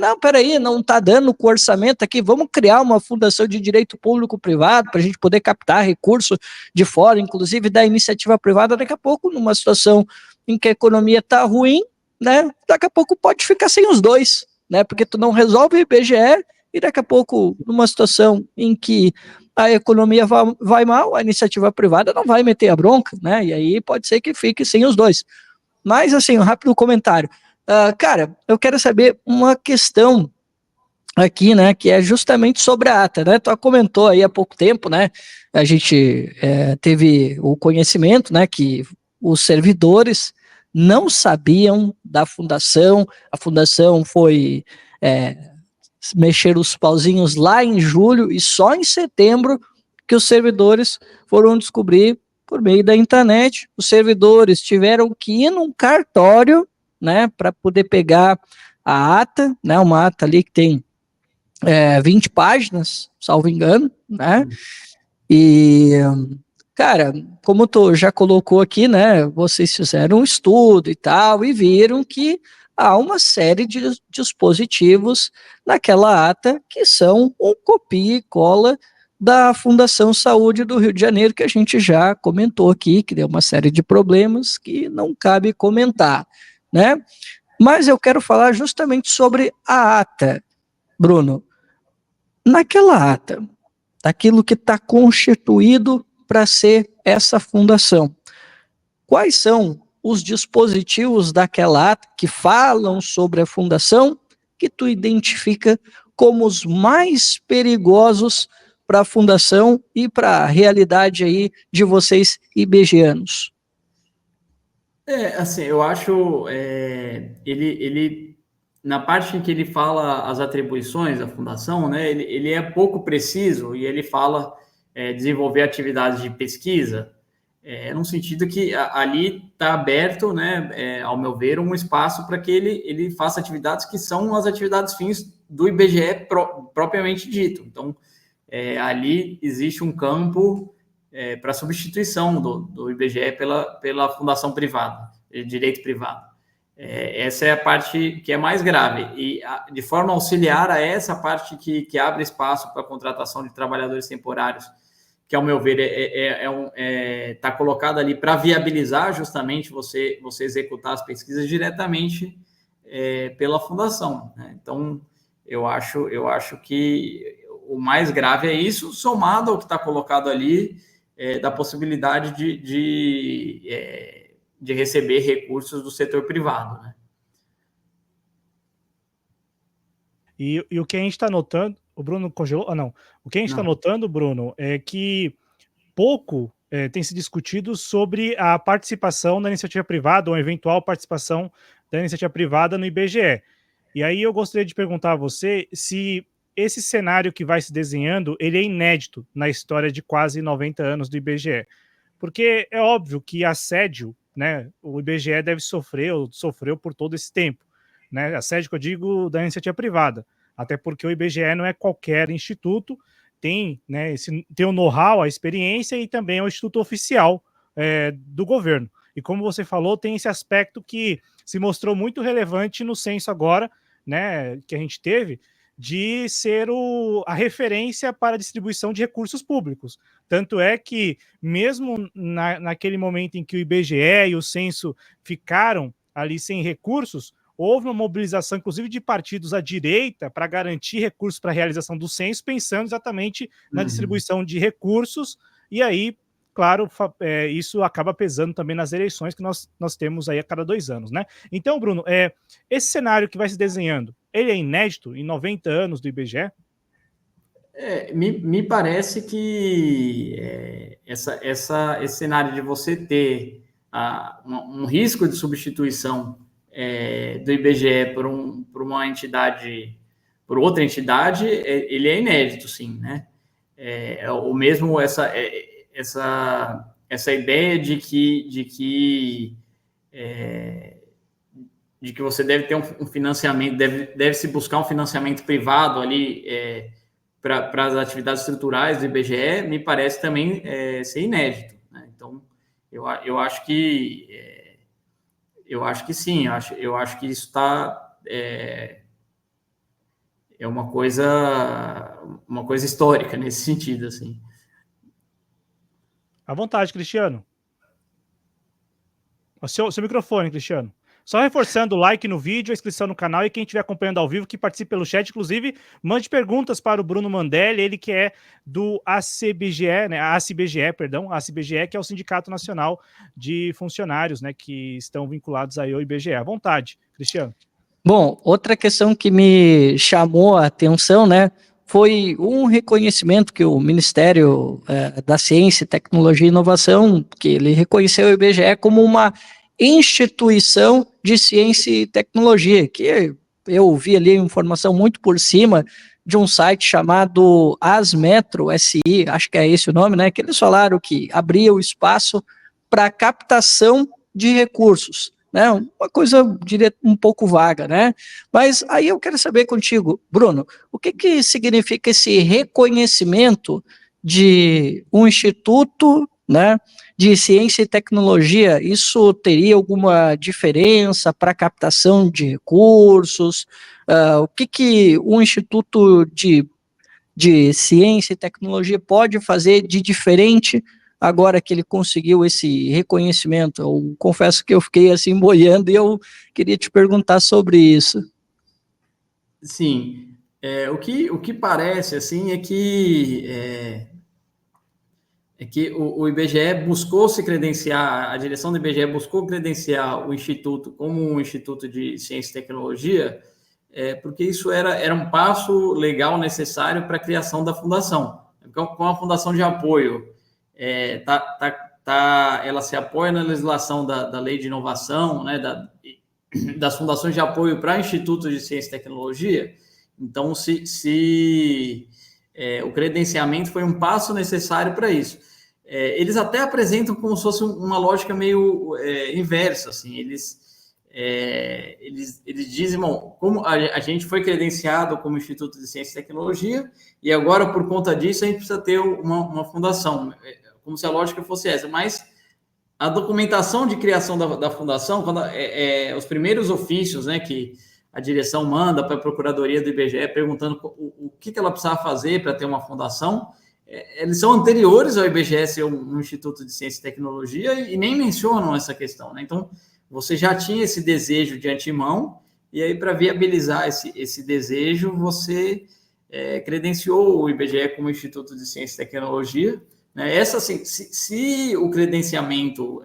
não, peraí, não está dando com o orçamento aqui, vamos criar uma fundação de direito público-privado para a gente poder captar recursos de fora, inclusive da iniciativa privada, daqui a pouco, numa situação em que a economia está ruim, né, daqui a pouco pode ficar sem os dois, né, porque tu não resolve o IBGE e daqui a pouco, numa situação em que a economia vai mal, a iniciativa privada não vai meter a bronca, né, e aí pode ser que fique sem os dois. Mas, assim, um rápido comentário. Cara, eu quero saber uma questão aqui, né, que é justamente sobre a ata, né? Tu comentou aí há pouco tempo, né? A gente teve o conhecimento, né, que os servidores não sabiam da fundação, a fundação foi mexer os pauzinhos lá em julho e só em setembro que os servidores foram descobrir por meio da internet. Os servidores tiveram que ir num cartório, né, para poder pegar a ata, né, uma ata ali que tem 20 páginas, salvo engano, né, e, cara, como tu já colocou aqui, né, vocês fizeram um estudo e tal, e viram que há uma série de dispositivos naquela ata que são um copia e cola da Fundação Saúde do Rio de Janeiro, que a gente já comentou aqui, que deu uma série de problemas que não cabe comentar, né? Mas eu quero falar justamente sobre a ata, Bruno. Naquela ata, daquilo que está constituído para ser essa fundação, quais são os dispositivos daquela ata que falam sobre a fundação que tu identifica como os mais perigosos para a fundação e para a realidade aí de vocês IBGianos? Assim, eu acho ele na parte em que ele fala as atribuições da fundação, né, ele é pouco preciso e ele fala desenvolver atividades de pesquisa, no sentido que ali está aberto, né, ao meu ver, um espaço para que ele faça atividades que são as atividades fins do IBGE propriamente dito. Então, ali existe um campo para substituição do IBGE pela fundação privada, direito privado. Essa é a parte que é mais grave. E, de forma auxiliar a essa parte que abre espaço para a contratação de trabalhadores temporários, que, ao meu ver, está colocado ali para viabilizar justamente você executar as pesquisas diretamente pela fundação, né? Então, eu acho que o mais grave é isso, somado ao que está colocado ali, da possibilidade de receber recursos do setor privado, né? E o que a gente está notando, o Bruno congelou? Não. O que a gente está notando, Bruno, é que pouco tem se discutido sobre a participação da iniciativa privada ou a eventual participação da iniciativa privada no IBGE. E aí eu gostaria de perguntar a você se esse cenário que vai se desenhando, ele é inédito na história de quase 90 anos do IBGE. Porque é óbvio que assédio, né, o IBGE deve sofrer, ou sofreu por todo esse tempo, né, assédio que eu digo da iniciativa privada, até porque o IBGE não é qualquer instituto, tem, né, tem o know-how, a experiência e também é o instituto oficial do governo. E como você falou, tem esse aspecto que se mostrou muito relevante no censo agora, né, que a gente teve, de ser a referência para a distribuição de recursos públicos. Tanto é que, mesmo naquele momento em que o IBGE e o censo ficaram ali sem recursos, houve uma mobilização, inclusive, de partidos à direita para garantir recursos para a realização do censo, pensando exatamente na distribuição de recursos, e aí claro, isso acaba pesando também nas eleições que nós temos aí a cada 2 anos, né? Então, Bruno, esse cenário que vai se desenhando, ele é inédito em 90 anos do IBGE? Me parece que esse cenário de você ter um risco de substituição do IBGE por uma entidade, por outra entidade, ele é inédito, sim, né? Ou mesmo essa ideia de que você deve ter um financiamento, deve se buscar um financiamento privado ali para as atividades estruturais do IBGE, me parece também ser inédito, né? Então, eu acho que sim, eu acho que isso é uma coisa histórica nesse sentido, assim. À vontade, Cristiano. O seu microfone, Cristiano. Só reforçando o like no vídeo, a inscrição no canal e quem estiver acompanhando ao vivo, que participe pelo chat, inclusive, mande perguntas para o Bruno Mandelli, ele que é do ACBGE, né, ACBGE, que é o Sindicato Nacional de Funcionários, né, que estão vinculados aí ao IBGE. À vontade, Cristiano. Bom, outra questão que me chamou a atenção, né, foi um reconhecimento que o Ministério da Ciência, Tecnologia e Inovação, que ele reconheceu o IBGE como uma instituição de ciência e tecnologia, que eu vi ali informação muito por cima de um site chamado Asmetro SI, acho que é esse o nome, né, que eles falaram que abria o espaço para captação de recursos, né, uma coisa, diria, um pouco vaga, né, mas aí eu quero saber contigo, Bruno, o que significa esse reconhecimento de um instituto, né, de ciência e tecnologia? Isso teria alguma diferença para captação de recursos? O que um instituto de ciência e tecnologia pode fazer de diferente agora que ele conseguiu esse reconhecimento? Eu confesso que eu fiquei assim boiando e eu queria te perguntar sobre isso. Sim, o que parece assim é que o IBGE buscou se credenciar, a direção do IBGE buscou credenciar o Instituto como um Instituto de Ciência e Tecnologia, porque isso era um passo legal necessário para a criação da fundação. Com a fundação de apoio, ela se apoia na legislação da Lei de Inovação, né, das fundações de apoio para institutos de ciência e tecnologia. Então, o credenciamento foi um passo necessário para isso. Eles até apresentam como se fosse uma lógica meio inversa, assim. Eles dizem, bom, como a gente foi credenciado como Instituto de Ciência e Tecnologia, e agora, por conta disso, a gente precisa ter uma fundação, como se a lógica fosse essa, mas a documentação de criação da fundação, quando os primeiros ofícios, né, que a direção manda para a Procuradoria do IBGE perguntando o que ela precisava fazer para ter uma fundação, eles são anteriores ao IBGE ser um Instituto de Ciência e Tecnologia e nem mencionam essa questão, né? Então, você já tinha esse desejo de antemão, e aí, para viabilizar esse desejo, você credenciou o IBGE como Instituto de Ciência e Tecnologia, né? Assim, se o credenciamento,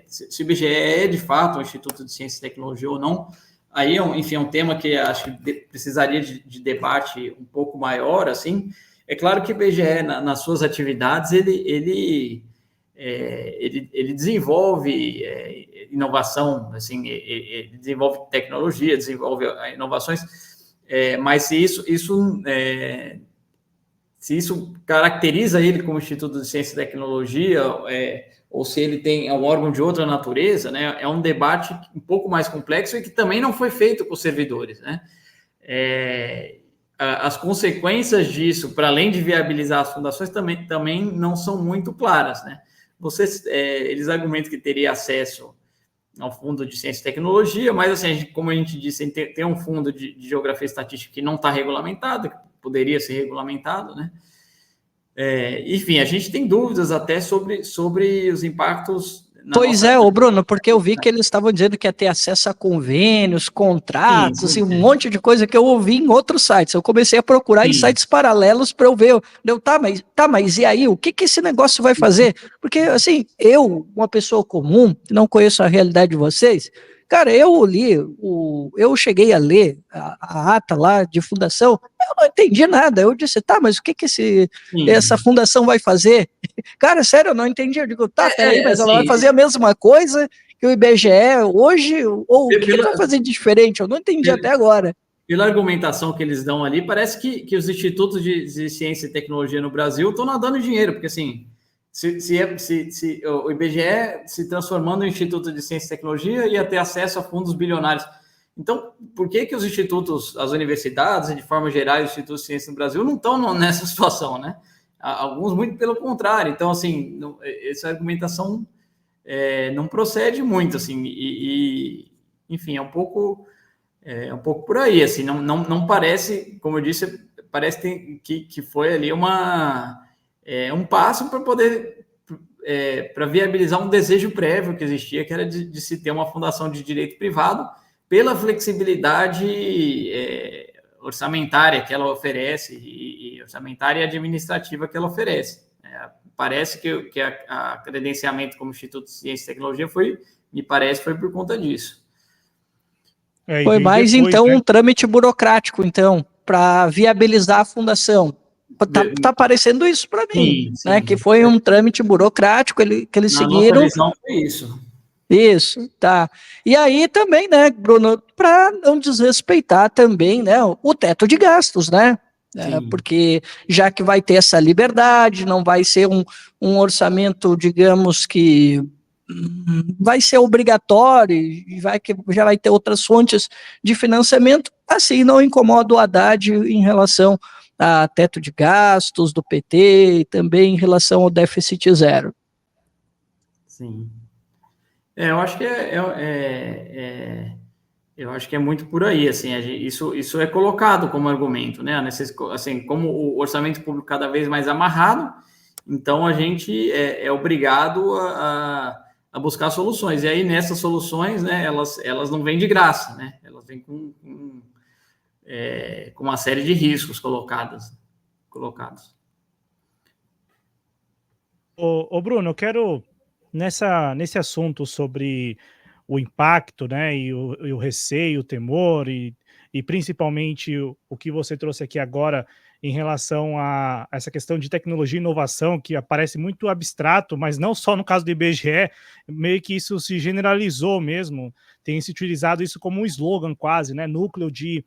se o IBGE é de fato um Instituto de Ciência e Tecnologia ou não, aí, enfim, é um tema que acho que precisaria de debate um pouco maior, assim. É claro que o IBGE, nas suas atividades, ele desenvolve inovação, assim, ele desenvolve tecnologia, desenvolve inovações, mas se isso caracteriza ele como Instituto de Ciência e Tecnologia, ou se ele é um órgão de outra natureza, né, é um debate um pouco mais complexo e que também não foi feito com os servidores, né? As consequências disso, para além de viabilizar as fundações, também não são muito claras, né? Eles argumentam que teria acesso ao fundo de ciência e tecnologia, mas, assim, como a gente disse, tem um fundo de geografia e estatística que não está regulamentado, que poderia ser regulamentado, né? Enfim, a gente tem dúvidas até sobre os impactos Pois é, ô Bruno, porque eu vi que eles estavam dizendo que ia ter acesso a convênios, contratos, assim, um monte de coisa que eu ouvi em outros sites. Eu comecei a procurar em sites paralelos para eu ver. Mas e aí, o que esse negócio vai fazer? Porque, assim, eu, uma pessoa comum, que não conheço a realidade de vocês, cara, eu cheguei a ler a ata lá de fundação, eu não entendi nada. Eu disse, mas o que essa fundação vai fazer? Cara, sério, eu não entendi. Eu digo, peraí, mas ela vai fazer a mesma coisa que o IBGE hoje? Ou o que ele vai fazer de diferente? Eu não entendi até agora. Pela argumentação que eles dão ali, parece que os institutos de ciência e tecnologia no Brasil estão nadando dinheiro, porque assim, se o IBGE se transformando em Instituto de Ciência e Tecnologia ia ter acesso a fundos bilionários. Então, por que os institutos, as universidades, e de forma geral, os institutos de ciência no Brasil não estão nessa situação, né? Alguns muito pelo contrário. Então, assim, essa argumentação não procede muito, assim, enfim, é um pouco por aí, assim, não parece, como eu disse, parece que foi ali um passo para poder para viabilizar um desejo prévio que existia, que era de se ter uma fundação de direito privado pela flexibilidade orçamentária que ela oferece e orçamentária e administrativa que ela oferece. Parece que a credenciamento como Instituto de Ciência e Tecnologia foi por conta disso. Foi mais, depois, então, um trâmite burocrático, então, para viabilizar a fundação. Tá parecendo isso para mim, sim, né? Que foi um trâmite burocrático que eles seguiram. Nossa visão foi isso. Isso, tá. E aí também, né, Bruno, para não desrespeitar também, né, o teto de gastos, né? Porque já que vai ter essa liberdade, não vai ser um orçamento, digamos que vai ser obrigatório e já vai ter outras fontes de financiamento, assim não incomoda o Haddad em relação a teto de gastos do PT e também em relação ao déficit zero. Sim. Eu acho que eu acho que é muito por aí, assim, isso é colocado como argumento, né? Assim, como o orçamento público cada vez mais amarrado, então a gente é obrigado a buscar soluções. E aí, nessas soluções, né, elas não vêm de graça, né? Elas vêm com uma série de riscos colocados. Ô Bruno, eu quero, nesse assunto sobre o impacto, né, e o receio, o temor, e principalmente o que você trouxe aqui agora em relação a essa questão de tecnologia e inovação, que parece muito abstrato, mas não só no caso do IBGE, meio que isso se generalizou mesmo, tem se utilizado isso como um slogan quase, né, núcleo de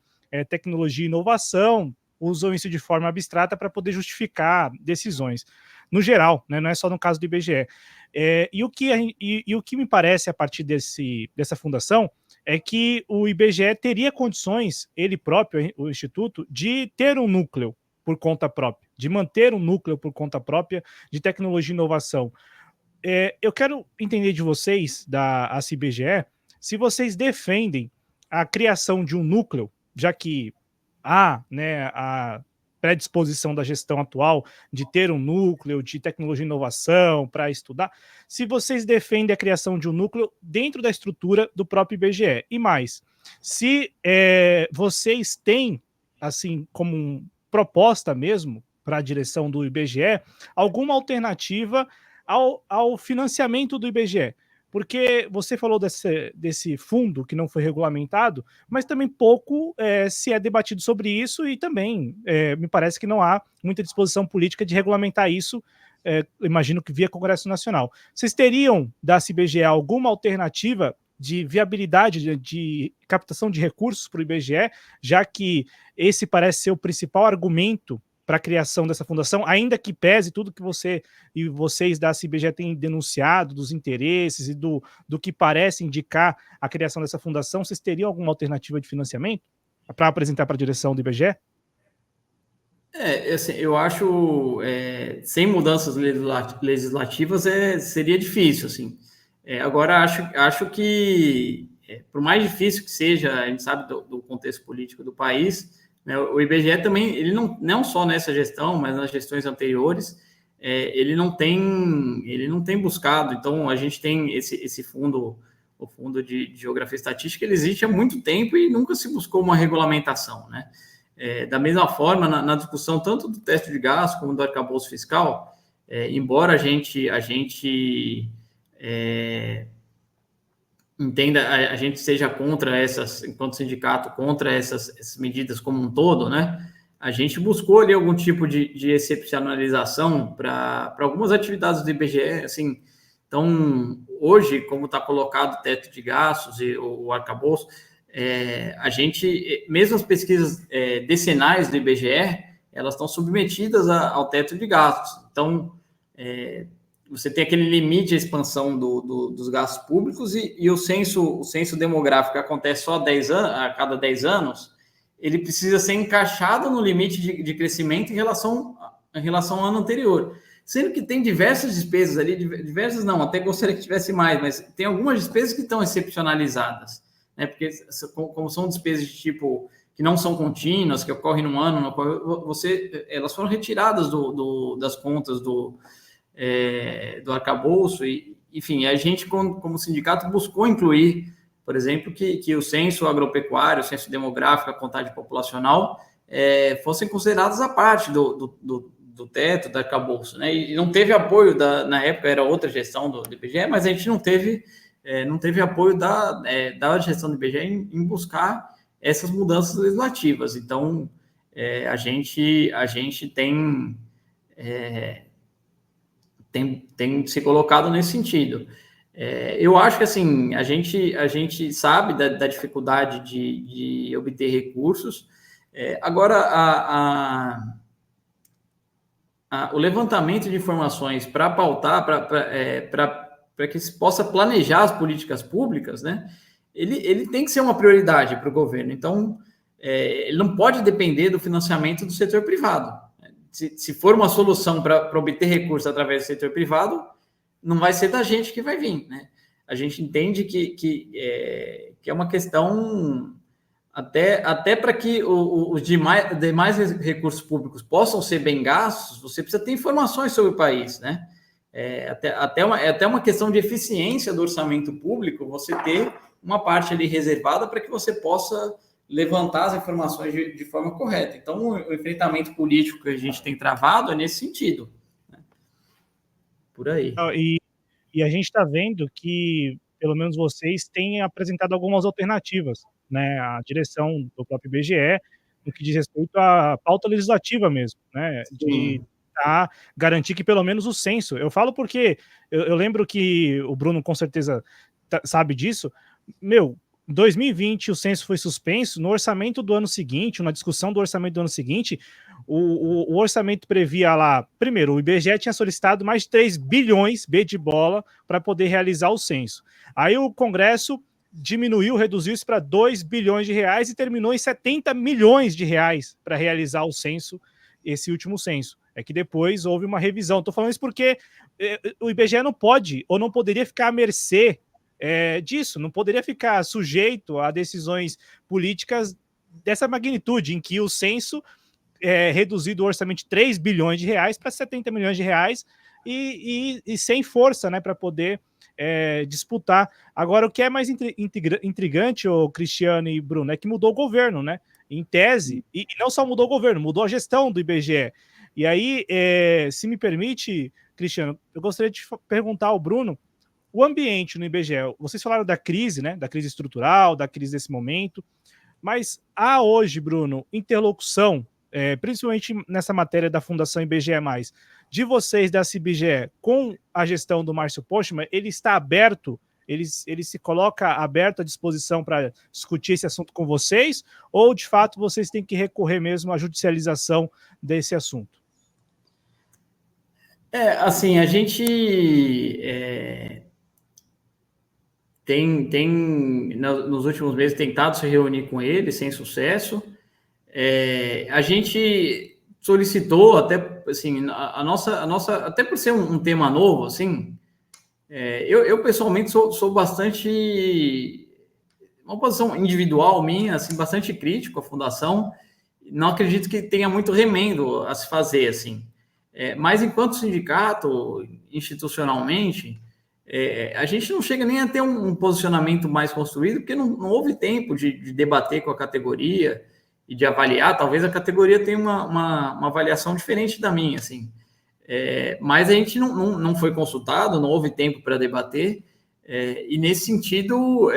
tecnologia e inovação, usam isso de forma abstrata para poder justificar decisões. No geral, né, não é só no caso do IBGE. E o que me parece a partir dessa fundação é que o IBGE teria condições, ele próprio, o Instituto, de ter um núcleo por conta própria, de manter um núcleo por conta própria de tecnologia e inovação. Eu quero entender de vocês, da ACIBGE, se vocês defendem a criação de um núcleo, já que há, né, a predisposição da gestão atual de ter um núcleo de tecnologia e inovação para estudar, se vocês defendem a criação de um núcleo dentro da estrutura do próprio IBGE. E mais, se vocês têm, assim, como proposta mesmo para a direção do IBGE, alguma alternativa ao financiamento do IBGE. Porque você falou desse fundo que não foi regulamentado, mas também pouco se é debatido sobre isso e também me parece que não há muita disposição política de regulamentar isso, imagino que via Congresso Nacional. Vocês teriam, da CBGE, alguma alternativa de viabilidade de captação de recursos para o IBGE, já que esse parece ser o principal argumento para a criação dessa fundação, ainda que pese tudo que vocês da CBGE têm denunciado, dos interesses e do que parece indicar a criação dessa fundação, vocês teriam alguma alternativa de financiamento para apresentar para a direção do IBGE? Assim, eu acho, sem mudanças legislativas, seria difícil, assim. Agora, acho que, por mais difícil que seja, a gente sabe do contexto político do país, né, o IBGE também, ele não só nessa gestão, mas nas gestões anteriores, ele não tem buscado. Então, a gente tem esse fundo, o Fundo de Geografia e Estatística, ele existe há muito tempo e nunca se buscou uma regulamentação, né? Da mesma forma, na discussão tanto do teto de gastos como do arcabouço fiscal, embora a gente entenda, a gente seja contra enquanto sindicato, contra essas medidas como um todo, né? A gente buscou ali algum tipo de excepcionalização para algumas atividades do IBGE, assim. Então, hoje, como está colocado o teto de gastos e o arcabouço, a gente, mesmo as pesquisas decenais do IBGE, elas estão submetidas ao teto de gastos. Então, você tem aquele limite de expansão dos gastos públicos e o censo demográfico que acontece só a cada 10 anos, ele precisa ser encaixado no limite de crescimento em relação ao ano anterior. Sendo que tem diversas despesas ali, diversas não, até gostaria que tivesse mais, mas tem algumas despesas que estão excepcionalizadas, né? Porque como são despesas de tipo que não são contínuas, que ocorrem num ano, elas foram retiradas das contas do arcabouço, e, enfim, a gente, como sindicato, buscou incluir, por exemplo, que o censo agropecuário, o censo demográfico, a contagem populacional, fossem considerados a parte do teto, do arcabouço, né? E não teve apoio, na época era outra gestão do IBGE, mas a gente não teve apoio da gestão do IBGE em buscar essas mudanças legislativas. Então, a gente tem se colocado nesse sentido. Eu acho que, assim, a gente sabe da dificuldade de obter recursos. Agora, o levantamento de informações para pautar, para que se possa planejar as políticas públicas, né, ele tem que ser uma prioridade para o governo. Então, ele não pode depender do financiamento do setor privado. Se for uma solução para obter recursos através do setor privado, não vai ser da gente que vai vir, né? A gente entende que é uma questão, até para que os demais recursos públicos possam ser bem gastos, você precisa ter informações sobre o país, né? Até uma questão de eficiência do orçamento público, você ter uma parte ali reservada para que você possa levantar as informações de forma correta. Então, o enfrentamento político que a gente tem travado é nesse sentido, né? Por aí. E a gente está vendo que, pelo menos vocês, têm apresentado algumas alternativas, né? A direção do próprio IBGE, no que diz respeito à pauta legislativa mesmo, né? De garantir que pelo menos o censo. Eu falo porque eu lembro que o Bruno com certeza sabe disso. Meu, 2020 o censo foi suspenso, no orçamento do ano seguinte, na discussão do orçamento do ano seguinte, o orçamento previa lá, primeiro, o IBGE tinha solicitado mais de 3 bilhões, B de bola, para poder realizar o censo. Aí o Congresso reduziu isso para 2 bilhões de reais e terminou em 70 milhões de reais para realizar o censo, esse último censo. É que depois houve uma revisão. Estou falando isso porque o IBGE não pode, ou não poderia ficar à mercê disso, não poderia ficar sujeito a decisões políticas dessa magnitude, em que o censo reduzido o orçamento de 3 bilhões de reais para 70 milhões de reais e sem força, né, para poder disputar. Agora, o que é mais intrigante, o Cristiano e Bruno, é que mudou o governo, né? Em tese, e não só mudou o governo, mudou a gestão do IBGE. E aí, se me permite, Cristiano, eu gostaria de perguntar ao Bruno, o ambiente no IBGE, vocês falaram da crise, né? Da crise estrutural, da crise desse momento, mas há hoje, Bruno, interlocução, principalmente nessa matéria da Fundação IBGE+, de vocês da CIBGE com a gestão do Márcio Postman, ele está aberto, ele se coloca aberto à disposição para discutir esse assunto com vocês, ou de fato vocês têm que recorrer mesmo à judicialização desse assunto? Assim, a gente tem nos últimos meses tentado se reunir com ele sem sucesso. A gente solicitou, até assim, a nossa até por ser um tema novo, assim, eu pessoalmente sou bastante, uma posição individual minha, assim, bastante crítico à fundação. Não acredito que tenha muito remendo a se fazer, assim. Mas enquanto sindicato, institucionalmente, a gente não chega nem a ter um posicionamento mais construído, porque não houve tempo de debater com a categoria e de avaliar. Talvez a categoria tenha uma avaliação diferente da minha, assim. Mas a gente não foi consultado, não houve tempo para debater, e nesse sentido,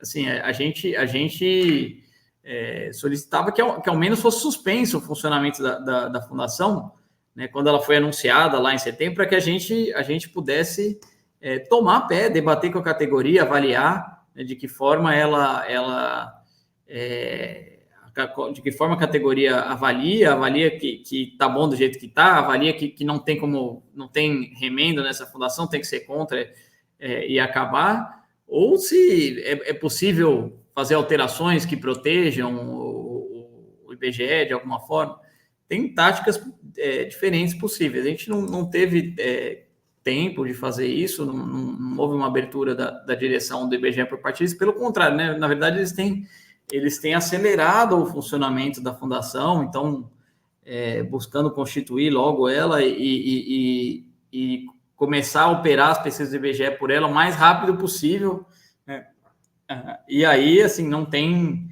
assim, a gente solicitava que ao menos fosse suspenso o funcionamento da fundação, né, quando ela foi anunciada lá em setembro, para que a gente pudesse tomar pé, debater com a categoria, avaliar, né, de que forma de que forma a categoria avalia que está bom do jeito que está, avalia que não tem remendo nessa fundação, tem que ser contra e acabar, ou se é possível fazer alterações que protejam o IBGE de alguma forma. Tem táticas diferentes possíveis. A gente não teve tempo de fazer isso, não houve uma abertura da direção do IBGE por parte disso, pelo contrário, né? Na verdade, eles têm acelerado o funcionamento da fundação, então, buscando constituir logo ela e começar a operar as pesquisas do IBGE por ela o mais rápido possível, né? E aí, assim, não tem...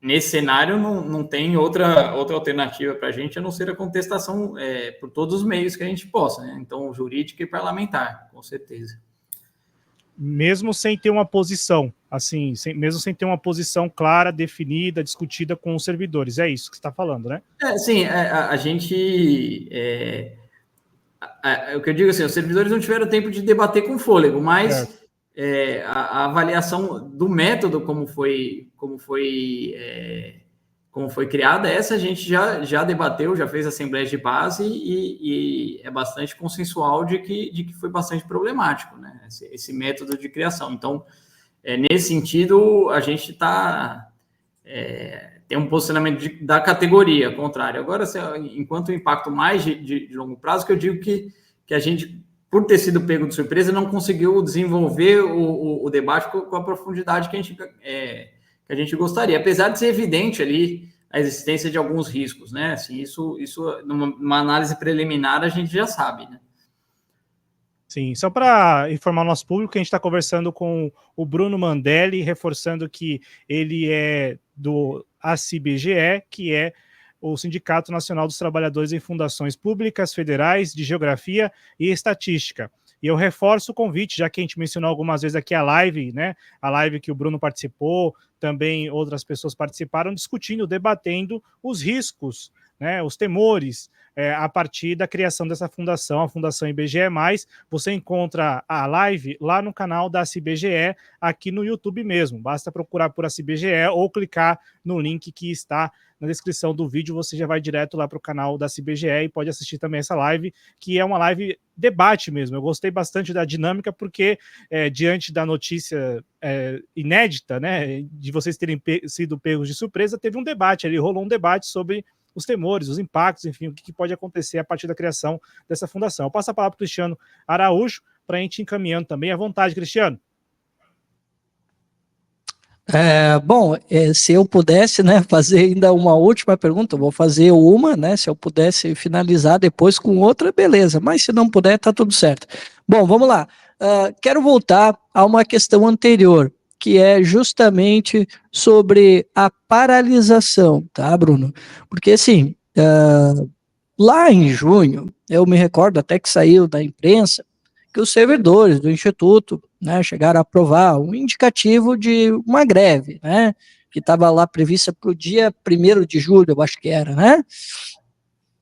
nesse cenário, não tem outra alternativa para a gente, a não ser a contestação por todos os meios que a gente possa, né? Então, jurídica e parlamentar, com certeza. Mesmo sem ter uma posição, assim, mesmo sem ter uma posição clara, definida, discutida com os servidores, é isso que você está falando, né? Sim, a gente... o que eu digo assim, os servidores não tiveram tempo de debater com fôlego, mas a avaliação do método como foi criada, essa a gente já debateu, já fez assembleias de base e é bastante consensual de que foi bastante problemático, né, esse método de criação. Então, nesse sentido, a gente tem um posicionamento da categoria contrário. Agora, enquanto o impacto mais de longo prazo, que eu digo que a gente, por ter sido pego de surpresa, não conseguiu desenvolver o debate com a profundidade que a gente gostaria, apesar de ser evidente ali a existência de alguns riscos, né? Assim, isso numa análise preliminar a gente já sabe, né? Sim, só para informar o nosso público, a gente está conversando com o Bruno Mandelli, reforçando que ele é do ACIBGE, que é o Sindicato Nacional dos Trabalhadores em Fundações Públicas, Federais, de Geografia e Estatística. E eu reforço o convite, já que a gente mencionou algumas vezes aqui a live, né? A live que o Bruno participou, também outras pessoas participaram, discutindo, debatendo os riscos, né, os temores, a partir da criação dessa fundação, a Fundação IBGE+. Você encontra a live lá no canal da CIBGE, aqui no YouTube mesmo. Basta procurar por CIBGE ou clicar no link que está na descrição do vídeo, você já vai direto lá para o canal da CIBGE e pode assistir também essa live, que é uma live debate mesmo. Eu gostei bastante da dinâmica, porque diante da notícia inédita, né, de vocês terem sido pegos de surpresa, teve um debate ali, rolou um debate sobre os temores, os impactos, enfim, o que pode acontecer a partir da criação dessa fundação. Eu passo a palavra para o Cristiano Araújo, para a gente ir encaminhando também. À vontade, Cristiano. Bom, se eu pudesse, né, fazer ainda uma última pergunta, eu vou fazer uma, né, se eu pudesse finalizar depois com outra, beleza, mas se não puder, tá tudo certo. Bom, vamos lá. Quero voltar a uma questão anterior, que é justamente sobre a paralisação, tá, Bruno? Porque, assim, lá em junho, eu me recordo até que saiu da imprensa que os servidores do Instituto, né, chegaram a aprovar um indicativo de uma greve, né, que estava lá prevista para o dia 1º de julho, eu acho que era, né?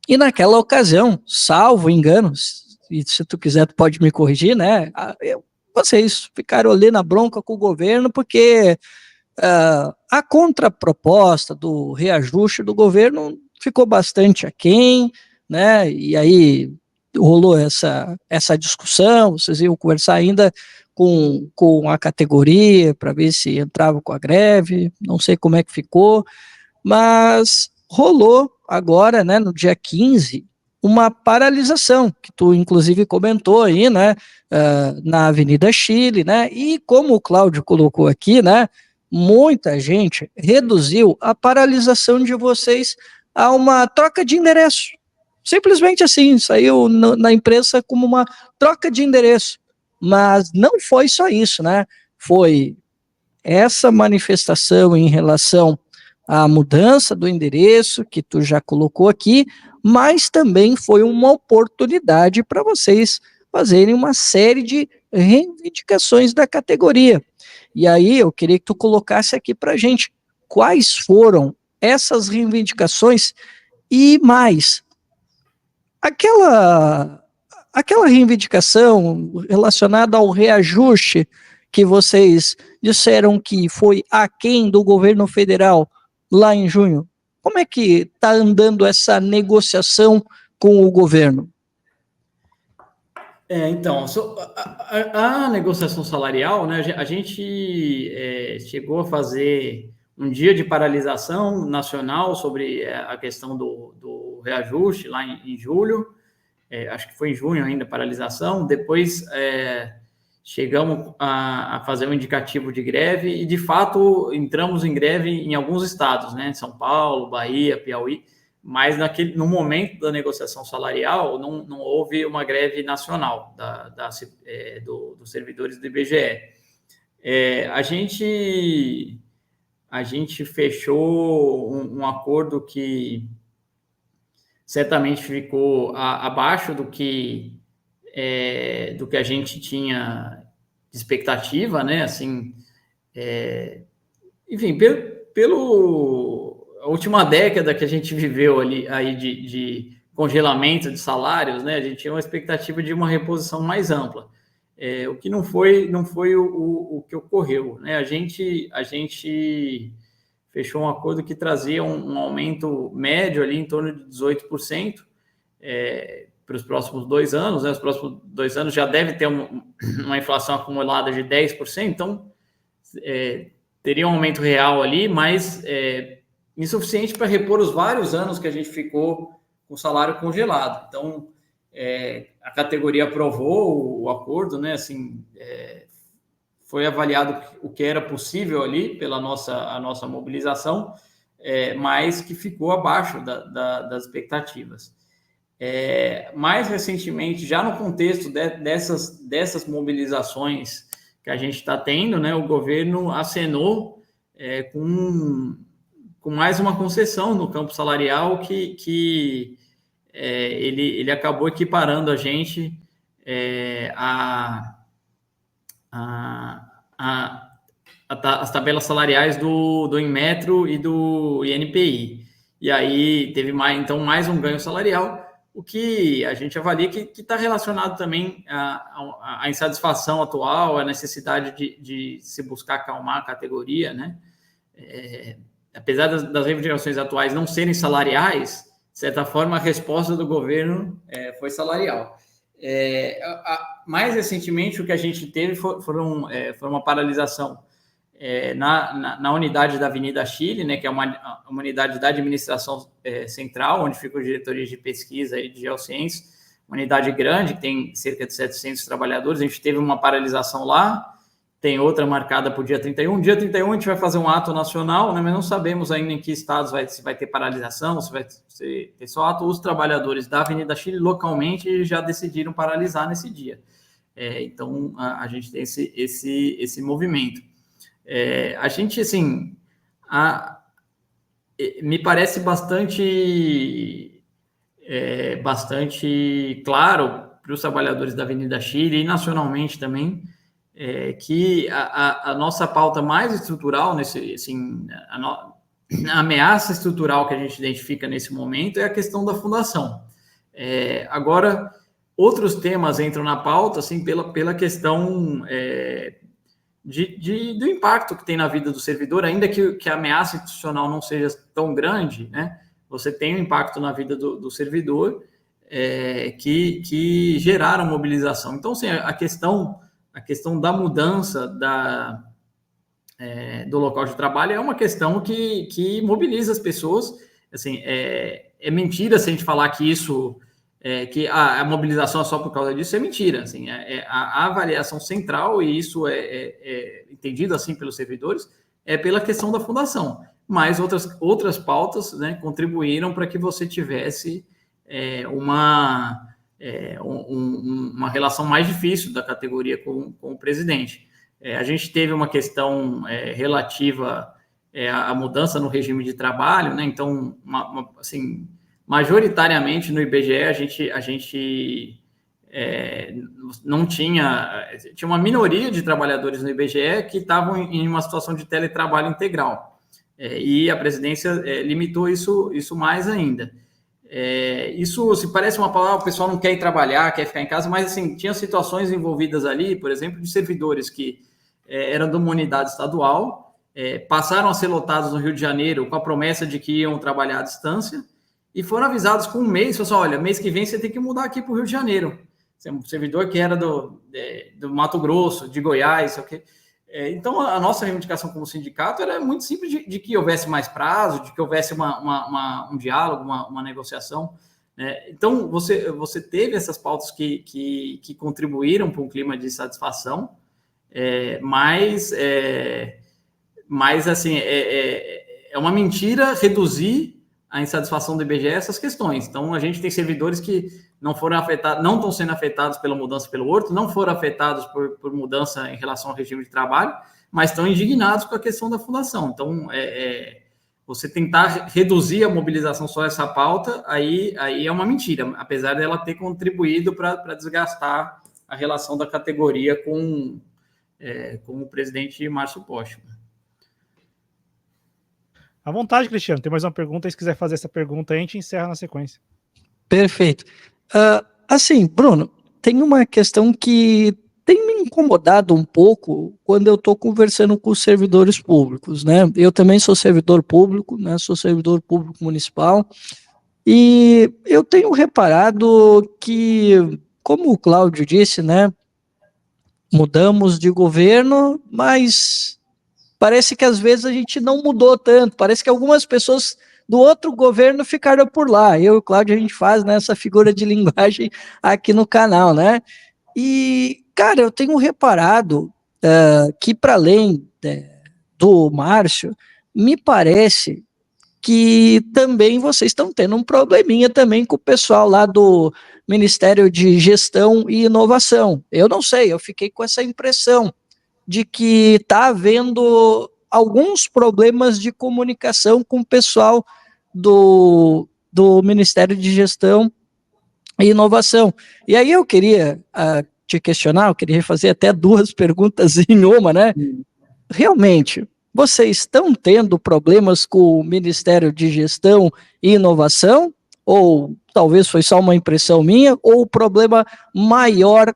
E naquela ocasião, salvo engano, e se tu quiser tu pode me corrigir, né, vocês ficaram ali na bronca com o governo porque a contraproposta do reajuste do governo ficou bastante aquém, né, e aí rolou essa discussão, vocês iam conversar ainda com a categoria para ver se entrava com a greve, não sei como é que ficou, mas rolou agora, né, no dia 15, uma paralisação, que tu inclusive comentou aí, né, na Avenida Chile, né, e como o Cláudio colocou aqui, né, muita gente reduziu a paralisação de vocês a uma troca de endereço. Simplesmente assim, saiu na imprensa como uma troca de endereço. Mas não foi só isso, né? Foi essa manifestação em relação à mudança do endereço, que tu já colocou aqui, mas também foi uma oportunidade para vocês fazerem uma série de reivindicações da categoria. E aí eu queria que tu colocasse aqui para a gente quais foram essas reivindicações e mais, aquela reivindicação relacionada ao reajuste que vocês disseram que foi aquém do governo federal lá em junho. Como é que está andando essa negociação com o governo? Então, a negociação salarial, né, a gente chegou a fazer um dia de paralisação nacional sobre a questão do reajuste lá em julho, acho que foi em junho ainda a paralisação, depois chegamos a fazer um indicativo de greve e, de fato, entramos em greve em alguns estados, né, São Paulo, Bahia, Piauí, mas no momento da negociação salarial não houve uma greve nacional dos servidores do IBGE. A gente fechou um acordo que certamente ficou abaixo do que a gente tinha de expectativa, né? Assim, enfim, a última década que a gente viveu aí de congelamento de salários, né? A gente tinha uma expectativa de uma reposição mais ampla. O que não foi o que ocorreu, né? A gente fechou um acordo que trazia um aumento médio ali em torno de 18%, para os próximos 2 anos, né? Os próximos 2 anos já deve ter uma inflação acumulada de 10%, então teria um aumento real ali, mas insuficiente para repor os vários anos que a gente ficou com o salário congelado. Então, a categoria aprovou o acordo, né? Assim, foi avaliado o que era possível ali pela a nossa mobilização, mas que ficou abaixo das expectativas. Mais recentemente, já no contexto dessas mobilizações que a gente está tendo, né, o governo acenou com mais uma concessão no campo salarial que ele acabou equiparando a gente as tabelas salariais do Inmetro e do INPI. E aí teve mais um ganho salarial, o que a gente avalia que está relacionado também à insatisfação atual, à necessidade de se buscar acalmar a categoria, né? Apesar das reivindicações atuais não serem salariais, de certa forma, a resposta do governo foi salarial. Mais recentemente, o que a gente teve foi uma paralisação na unidade da Avenida Chile, né, que é uma unidade da administração central, onde ficam diretorias de pesquisa e de geociências, uma unidade grande, que tem cerca de 700 trabalhadores. A gente teve uma paralisação lá, tem outra marcada para o dia 31. Dia 31 a gente vai fazer um ato nacional, né, mas não sabemos ainda em que estados se vai ter paralisação, se vai ter só ato. Os trabalhadores da Avenida Chile localmente já decidiram paralisar nesse dia. Então, a gente tem esse movimento. A gente, assim, me parece bastante claro para os trabalhadores da Avenida Chile e nacionalmente também, que a nossa pauta mais estrutural, a ameaça estrutural que a gente identifica nesse momento é a questão da fundação. Agora, outros temas entram na pauta, assim, pela questão do impacto que tem na vida do servidor, ainda que a ameaça institucional não seja tão grande, né? Você tem um impacto na vida do servidor que geraram mobilização. Então, assim, a questão da mudança do local de trabalho é uma questão que mobiliza as pessoas. Assim, é mentira se a gente falar que isso... que a mobilização é só por causa disso, é mentira. Assim, a avaliação central, e isso é entendido assim pelos servidores, é pela questão da fundação. Mas outras pautas, né, contribuíram para que você tivesse uma relação mais difícil da categoria com o presidente. A gente teve uma questão relativa à mudança no regime de trabalho, né? Então, assim, majoritariamente no IBGE a gente não tinha uma minoria de trabalhadores no IBGE que estavam em uma situação de teletrabalho integral, e a presidência limitou isso mais ainda. Isso se parece uma palavra, o pessoal não quer ir trabalhar, quer ficar em casa, mas assim, tinha situações envolvidas ali, por exemplo, de servidores que eram de uma unidade estadual, passaram a ser lotados no Rio de Janeiro com a promessa de que iam trabalhar à distância, e foram avisados com um mês, falaram assim, olha, mês que vem você tem que mudar aqui para o Rio de Janeiro. Um servidor que era do Mato Grosso, de Goiás, ok? Então, a nossa reivindicação como sindicato era muito simples de que houvesse mais prazo, de que houvesse um diálogo, uma negociação, né? Então, você teve essas pautas que contribuíram para um clima de satisfação, mas assim, é uma mentira reduzir a insatisfação do IBGE a essas questões. Então, a gente tem servidores que não foram afetados, não estão sendo afetados pela mudança pelo Horto, não foram afetados por mudança em relação ao regime de trabalho, mas estão indignados com a questão da fundação. Então, você tentar reduzir a mobilização só a essa pauta, aí é uma mentira, apesar dela ter contribuído para desgastar a relação da categoria com o presidente Márcio Postman. À vontade, Cristiano. Tem mais uma pergunta, e se quiser fazer essa pergunta, a gente encerra na sequência. Perfeito. Assim, Bruno, tem uma questão que tem me incomodado um pouco quando eu estou conversando com os servidores públicos, né? Eu também sou servidor público, né? Sou servidor público municipal, e eu tenho reparado que, como o Cláudio disse, né? Mudamos de governo, mas parece que às vezes a gente não mudou tanto, parece que algumas pessoas do outro governo ficaram por lá. Eu e o Cláudio, a gente faz, né, essa figura de linguagem aqui no canal, né? E, cara, eu tenho reparado que, para além do Márcio, me parece que também vocês estão tendo um probleminha também com o pessoal lá do Ministério de Gestão e Inovação. Eu não sei, eu fiquei com essa impressão de que está havendo alguns problemas de comunicação com o pessoal do Ministério de Gestão e Inovação. E aí eu queria te questionar, eu queria fazer até duas perguntas em uma, né? Realmente, vocês estão tendo problemas com o Ministério de Gestão e Inovação? Ou talvez foi só uma impressão minha? Ou o problema maior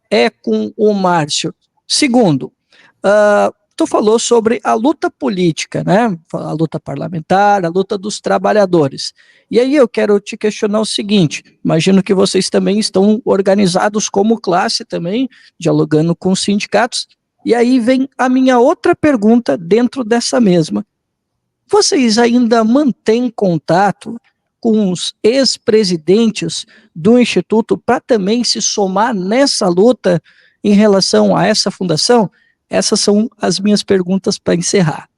é com o Márcio? Segundo, tu falou sobre a luta política, né? A luta parlamentar, a luta dos trabalhadores. E aí eu quero te questionar o seguinte, imagino que vocês também estão organizados como classe também, dialogando com os sindicatos, e aí vem a minha outra pergunta dentro dessa mesma. Vocês ainda mantêm contato com os ex-presidentes do Instituto para também se somar nessa luta em relação a essa fundação? Essas são as minhas perguntas para encerrar.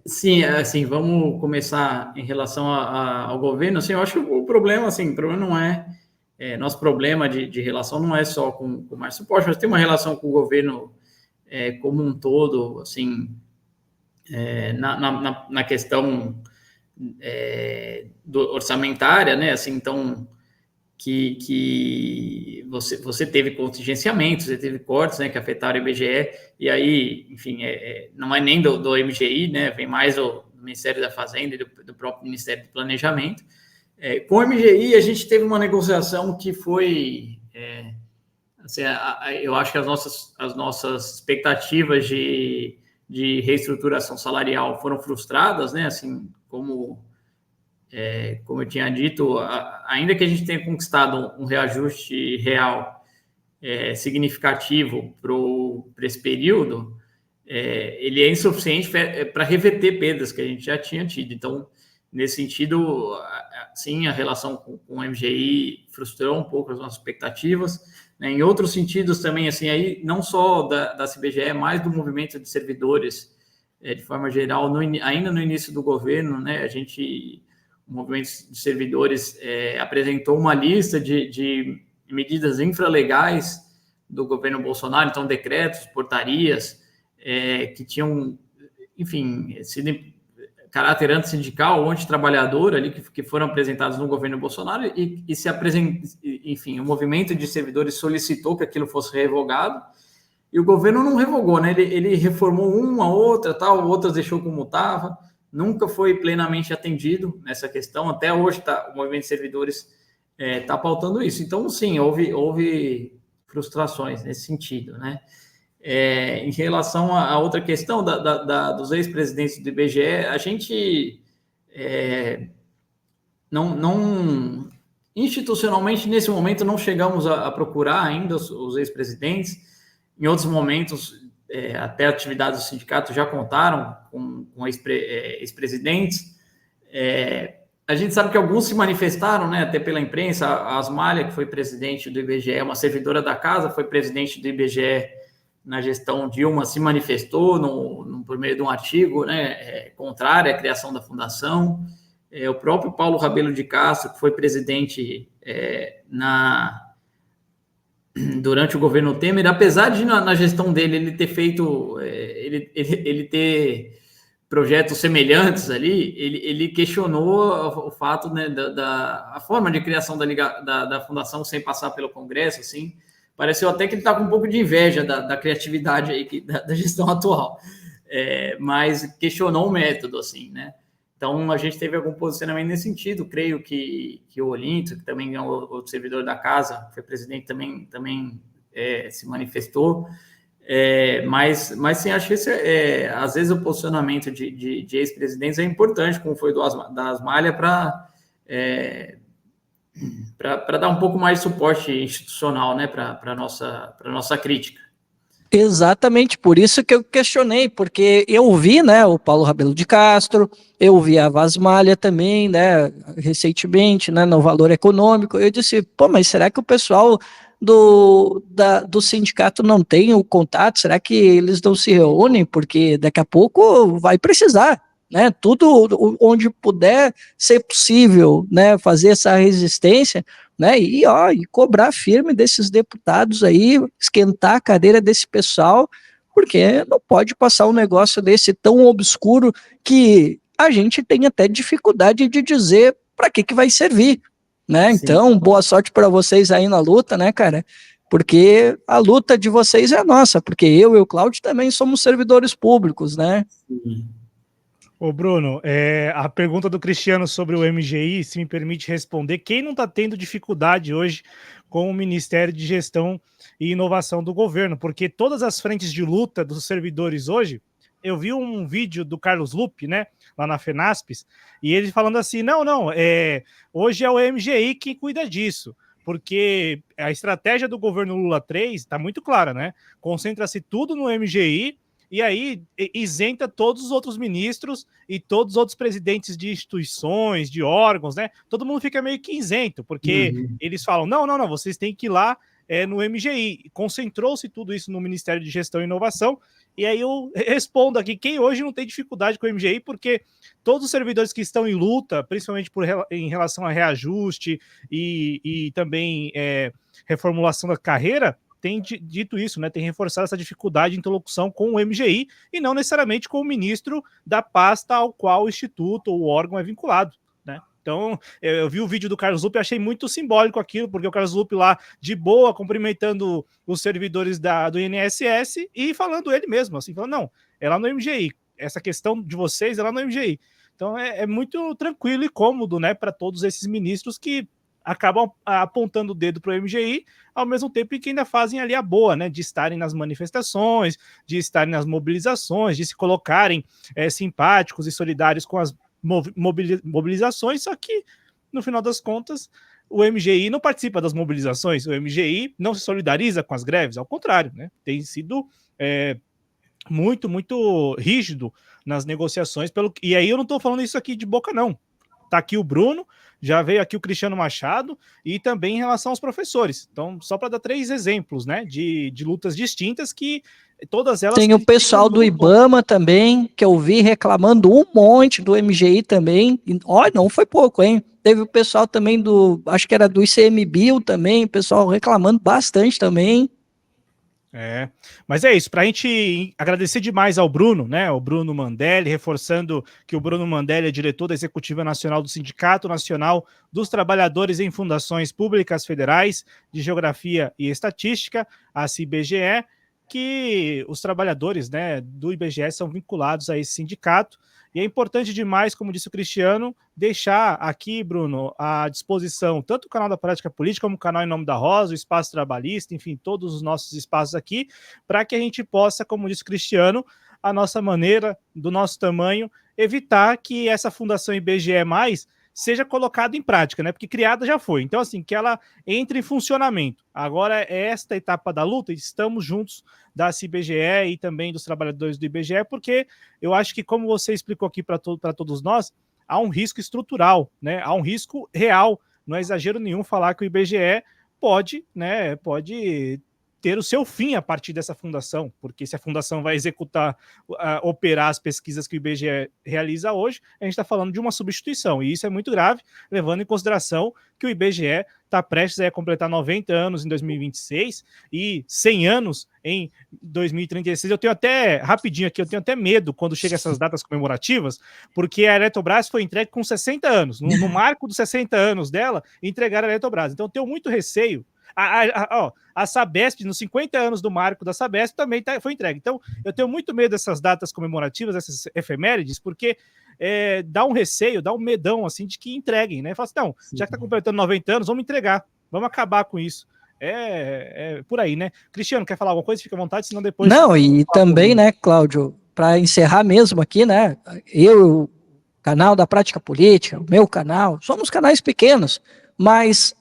Sim, assim, vamos começar em relação ao governo. Assim, eu acho que o problema não é nosso problema de relação não é só com o Márcio Postman, mas tem uma relação com o governo como um todo, assim, na questão orçamentária, né? Assim, então, que você teve contingenciamento, você teve cortes, né, que afetaram o IBGE, e aí, enfim, não é nem do MGI, né, vem mais do Ministério da Fazenda e do próprio Ministério do Planejamento. Com o MGI, a gente teve uma negociação que foi, assim, eu acho que as nossas expectativas de reestruturação salarial foram frustradas, né, assim, como eu tinha dito, ainda que a gente tenha conquistado um reajuste real significativo para esse período, ele é insuficiente para reverter perdas que a gente já tinha tido. Então, nesse sentido, sim, a relação com o MGI frustrou um pouco as nossas expectativas, né? Em outros sentidos também, assim, aí não só da CBGE, mas do movimento de servidores, de forma geral, ainda no início do governo, né, o movimento de servidores apresentou uma lista de medidas infralegais do governo Bolsonaro, então decretos, portarias, que tinham, enfim, sido caráter antissindical ou antitrabalhador ali, que foram apresentados no governo Bolsonaro e se apresentou, enfim, o movimento de servidores solicitou que aquilo fosse revogado e o governo não revogou, né? Ele reformou uma, outra, tal, outras deixou como estava, nunca foi plenamente atendido nessa questão, até hoje o movimento de servidores está pautando isso. Então, sim, houve frustrações nesse sentido, né? Em relação a outra questão dos ex-presidentes do IBGE, a gente não institucionalmente, nesse momento, não chegamos a procurar ainda os ex-presidentes. Em outros momentos, até atividades do sindicato já contaram com ex-presidentes. A gente sabe que alguns se manifestaram, né, até pela imprensa. A Asmália, que foi presidente do IBGE, uma servidora da casa, foi presidente do IBGE na gestão Dilma, se manifestou por meio de um artigo, né, contrário à criação da fundação. O próprio Paulo Rabelo de Castro, que foi presidente durante o governo Temer, apesar de na gestão dele ele ter feito, ele ter projetos semelhantes ali, ele questionou o fato, né, a forma de criação da fundação sem passar pelo Congresso, assim. Pareceu até que ele está com um pouco de inveja da criatividade aí da gestão atual, mas questionou o método, assim, né? Então, a gente teve algum posicionamento nesse sentido. Creio que o Olinto, que também é o servidor da casa, foi presidente, também se manifestou. Mas sim, acho que às vezes o posicionamento de ex-presidentes é importante, como foi da Asmália, para dar um pouco mais de suporte institucional, né, para a nossa crítica. Exatamente, por isso que eu questionei, porque eu vi, né, o Paulo Rabelo de Castro, eu vi a Asmália também, né, recentemente, né, no Valor Econômico, eu disse, pô, mas será que o pessoal do sindicato não tem o contato? Será que eles não se reúnem? Porque daqui a pouco vai precisar, né, tudo onde puder ser possível, né, fazer essa resistência, né, e cobrar firme desses deputados aí, esquentar a cadeira desse pessoal, porque não pode passar um negócio desse tão obscuro que a gente tem até dificuldade de dizer para que vai servir, né? Sim. Então, boa sorte para vocês aí na luta, né, cara? Porque a luta de vocês é a nossa, porque eu e o Cláudio também somos servidores públicos, né? Sim. Ô Bruno, a pergunta do Cristiano sobre o MGI, se me permite responder, quem não está tendo dificuldade hoje com o Ministério de Gestão e Inovação do governo? Porque todas as frentes de luta dos servidores hoje, eu vi um vídeo do Carlos Lupe, né, lá na FENASPES, e ele falando assim, hoje é o MGI quem cuida disso, porque a estratégia do governo Lula 3 está muito clara, né? Concentra-se tudo no MGI, e aí isenta todos os outros ministros e todos os outros presidentes de instituições, de órgãos, né? Todo mundo fica meio que isento, porque eles falam, não, vocês têm que ir lá no MGI. Concentrou-se tudo isso no Ministério de Gestão e Inovação, e aí eu respondo aqui, quem hoje não tem dificuldade com o MGI, porque todos os servidores que estão em luta, principalmente em relação a reajuste e também reformulação da carreira, tem dito isso, né? Tem reforçado essa dificuldade de interlocução com o MGI e não necessariamente com o ministro da pasta ao qual o instituto ou o órgão é vinculado, né? Então, eu vi o vídeo do Carlos Lupe e achei muito simbólico aquilo, porque o Carlos Lupe lá, de boa, cumprimentando os servidores do INSS e falando ele mesmo, assim, falando, não, é lá no MGI, essa questão de vocês é lá no MGI. Então, é muito tranquilo e cômodo, né, para todos esses ministros que acabam apontando o dedo para o MGI, ao mesmo tempo que ainda fazem ali a boa, né, de estarem nas manifestações, de estarem nas mobilizações, de se colocarem simpáticos e solidários com as mobilizações, só que, no final das contas, o MGI não participa das mobilizações, o MGI não se solidariza com as greves, ao contrário, né, tem sido muito, muito rígido nas negociações, e aí eu não estou falando isso aqui de boca, não. Tá aqui o Bruno, já veio aqui o Cristiano Machado, e também em relação aos professores. Então, só para dar 3 exemplos, né, de lutas distintas que todas elas... Tem o pessoal do IBAMA também, que eu vi reclamando um monte, do MGI também. Olha, não foi pouco, hein? Teve o pessoal também acho que era do ICMBio também, o pessoal reclamando bastante também. Mas é isso, para a gente agradecer demais ao Bruno, né? O Bruno Mandelli, reforçando que o Bruno Mandelli é diretor da Executiva Nacional do Sindicato Nacional dos Trabalhadores em Fundações Públicas Federais de Geografia e Estatística, a CIBGE, que os trabalhadores, né, do IBGE são vinculados a esse sindicato. E é importante demais, como disse o Cristiano, deixar aqui, Bruno, à disposição tanto o canal da Prática Política como o canal Em Nome da Rosa, o Espaço Trabalhista, enfim, todos os nossos espaços aqui, para que a gente possa, como disse o Cristiano, a nossa maneira, do nosso tamanho, evitar que essa Fundação IBGE+, seja colocada em prática, né? Porque criada já foi. Então, assim, que ela entre em funcionamento. Agora é esta etapa da luta, estamos juntos da CIBGE e também dos trabalhadores do IBGE, porque eu acho que, como você explicou aqui para todos nós, há um risco estrutural, né? Há um risco real. Não é exagero nenhum falar que o IBGE pode ter o seu fim a partir dessa fundação, porque se a fundação vai executar, operar as pesquisas que o IBGE realiza hoje, a gente está falando de uma substituição, e isso é muito grave, levando em consideração que o IBGE está prestes a completar 90 anos em 2026 e 100 anos em 2036. Eu tenho até, rapidinho aqui, eu tenho até medo quando chega essas datas comemorativas, porque a Eletrobras foi entregue com 60 anos, no marco dos 60 anos dela, entregaram a Eletrobras. Então eu tenho muito receio. A Sabesp, nos 50 anos do marco da Sabesp, também foi entregue. Então, eu tenho muito medo dessas datas comemorativas, essas efemérides, porque dá um receio, dá um medão, assim, de que entreguem, né? Fala assim, não, já que está completando 90 anos, vamos entregar, vamos acabar com isso. Por aí, né? Cristiano, quer falar alguma coisa? Fica à vontade, senão depois... Não, e também, né, Cláudio, para encerrar mesmo aqui, né, o canal da Prática Política, o meu canal, somos canais pequenos, mas...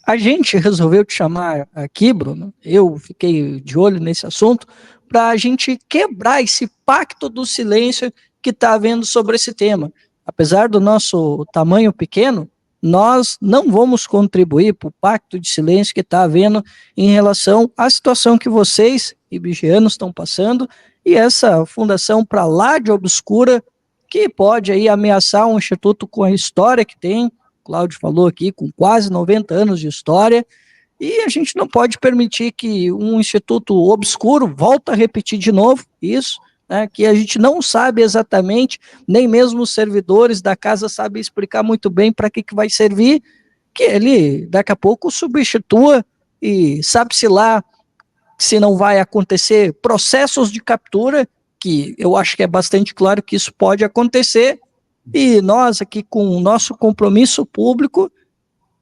A gente resolveu te chamar aqui, Bruno, eu fiquei de olho nesse assunto, para a gente quebrar esse pacto do silêncio que está havendo sobre esse tema. Apesar do nosso tamanho pequeno, nós não vamos contribuir para o pacto de silêncio que está havendo em relação à situação que vocês, ibigianos, estão passando, e essa fundação para lá de obscura, que pode aí ameaçar um instituto com a história que tem, Cláudio falou aqui, com quase 90 anos de história, e a gente não pode permitir que um instituto obscuro volte a repetir de novo isso, né, que a gente não sabe exatamente, nem mesmo os servidores da casa sabem explicar muito bem para que vai servir, que ele daqui a pouco substitua e sabe-se lá se não vai acontecer processos de captura, que eu acho que é bastante claro que isso pode acontecer. E nós aqui com o nosso compromisso público,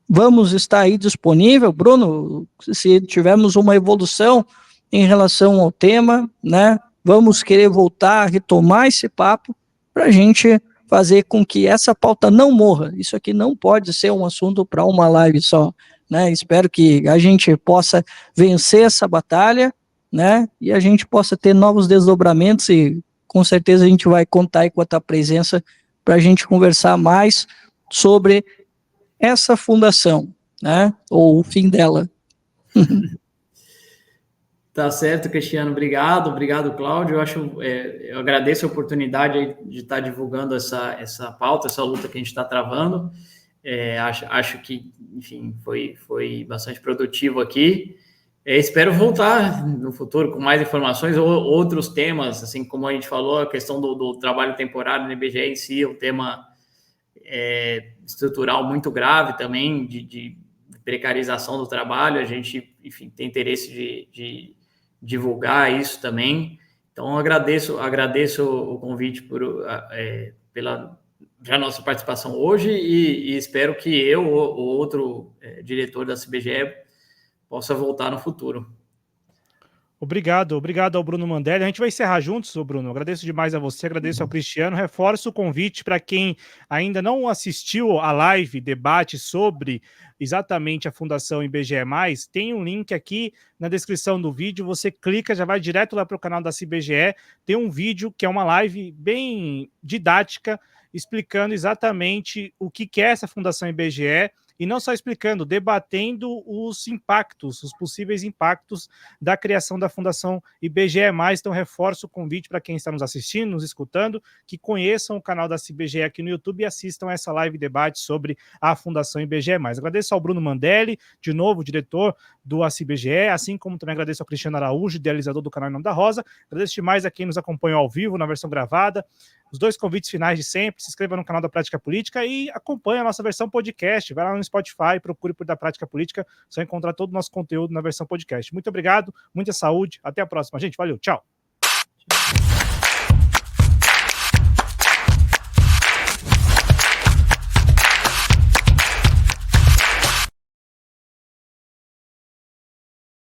vamos estar aí disponível, Bruno, se tivermos uma evolução em relação ao tema, né, vamos querer voltar a retomar esse papo para a gente fazer com que essa pauta não morra. Isso aqui não pode ser um assunto para uma live só, né, espero que a gente possa vencer essa batalha, né, e a gente possa ter novos desdobramentos e com certeza a gente vai contar aí com a tua presença para a gente conversar mais sobre essa fundação, né, ou o fim dela. Tá certo, Cristiano, obrigado, Cláudio, eu agradeço a oportunidade de estar divulgando essa pauta, essa luta que a gente está travando, acho que, enfim, foi bastante produtivo aqui. Espero voltar no futuro com mais informações ou outros temas, assim como a gente falou, a questão do trabalho temporário no IBGE em si, um tema estrutural muito grave também, de precarização do trabalho, a gente, enfim, tem interesse de divulgar isso também. Então, agradeço o convite pela nossa participação hoje e espero que eu ou outro diretor da CIBGE possa voltar no futuro. Obrigado ao Bruno Mandelli. A gente vai encerrar juntos, Bruno. Agradeço demais a você, agradeço ao Cristiano. Reforço o convite para quem ainda não assistiu a live, debate sobre exatamente a Fundação IBGE+, tem um link aqui na descrição do vídeo, você clica, já vai direto lá para o canal da CIBGE, tem um vídeo que é uma live bem didática, explicando exatamente o que é essa Fundação IBGE e não só explicando, debatendo os impactos, os possíveis impactos da criação da Fundação IBGE+. Então, reforço o convite para quem está nos assistindo, nos escutando, que conheçam o canal da CIBGE aqui no YouTube e assistam essa live debate sobre a Fundação IBGE+. Agradeço ao Bruno Mandelli, de novo, diretor do ACIBGE, assim como também agradeço ao Cristiano Araújo, idealizador do canal Em Nome da Rosa. Agradeço demais a quem nos acompanhou ao vivo, na versão gravada. Os 2 convites finais de sempre, se inscreva no canal da Prática Política e acompanhe a nossa versão podcast. Vai lá no Spotify, procure por da Prática Política, você vai encontrar todo o nosso conteúdo na versão podcast. Muito obrigado, muita saúde, até a próxima, gente. Valeu, tchau.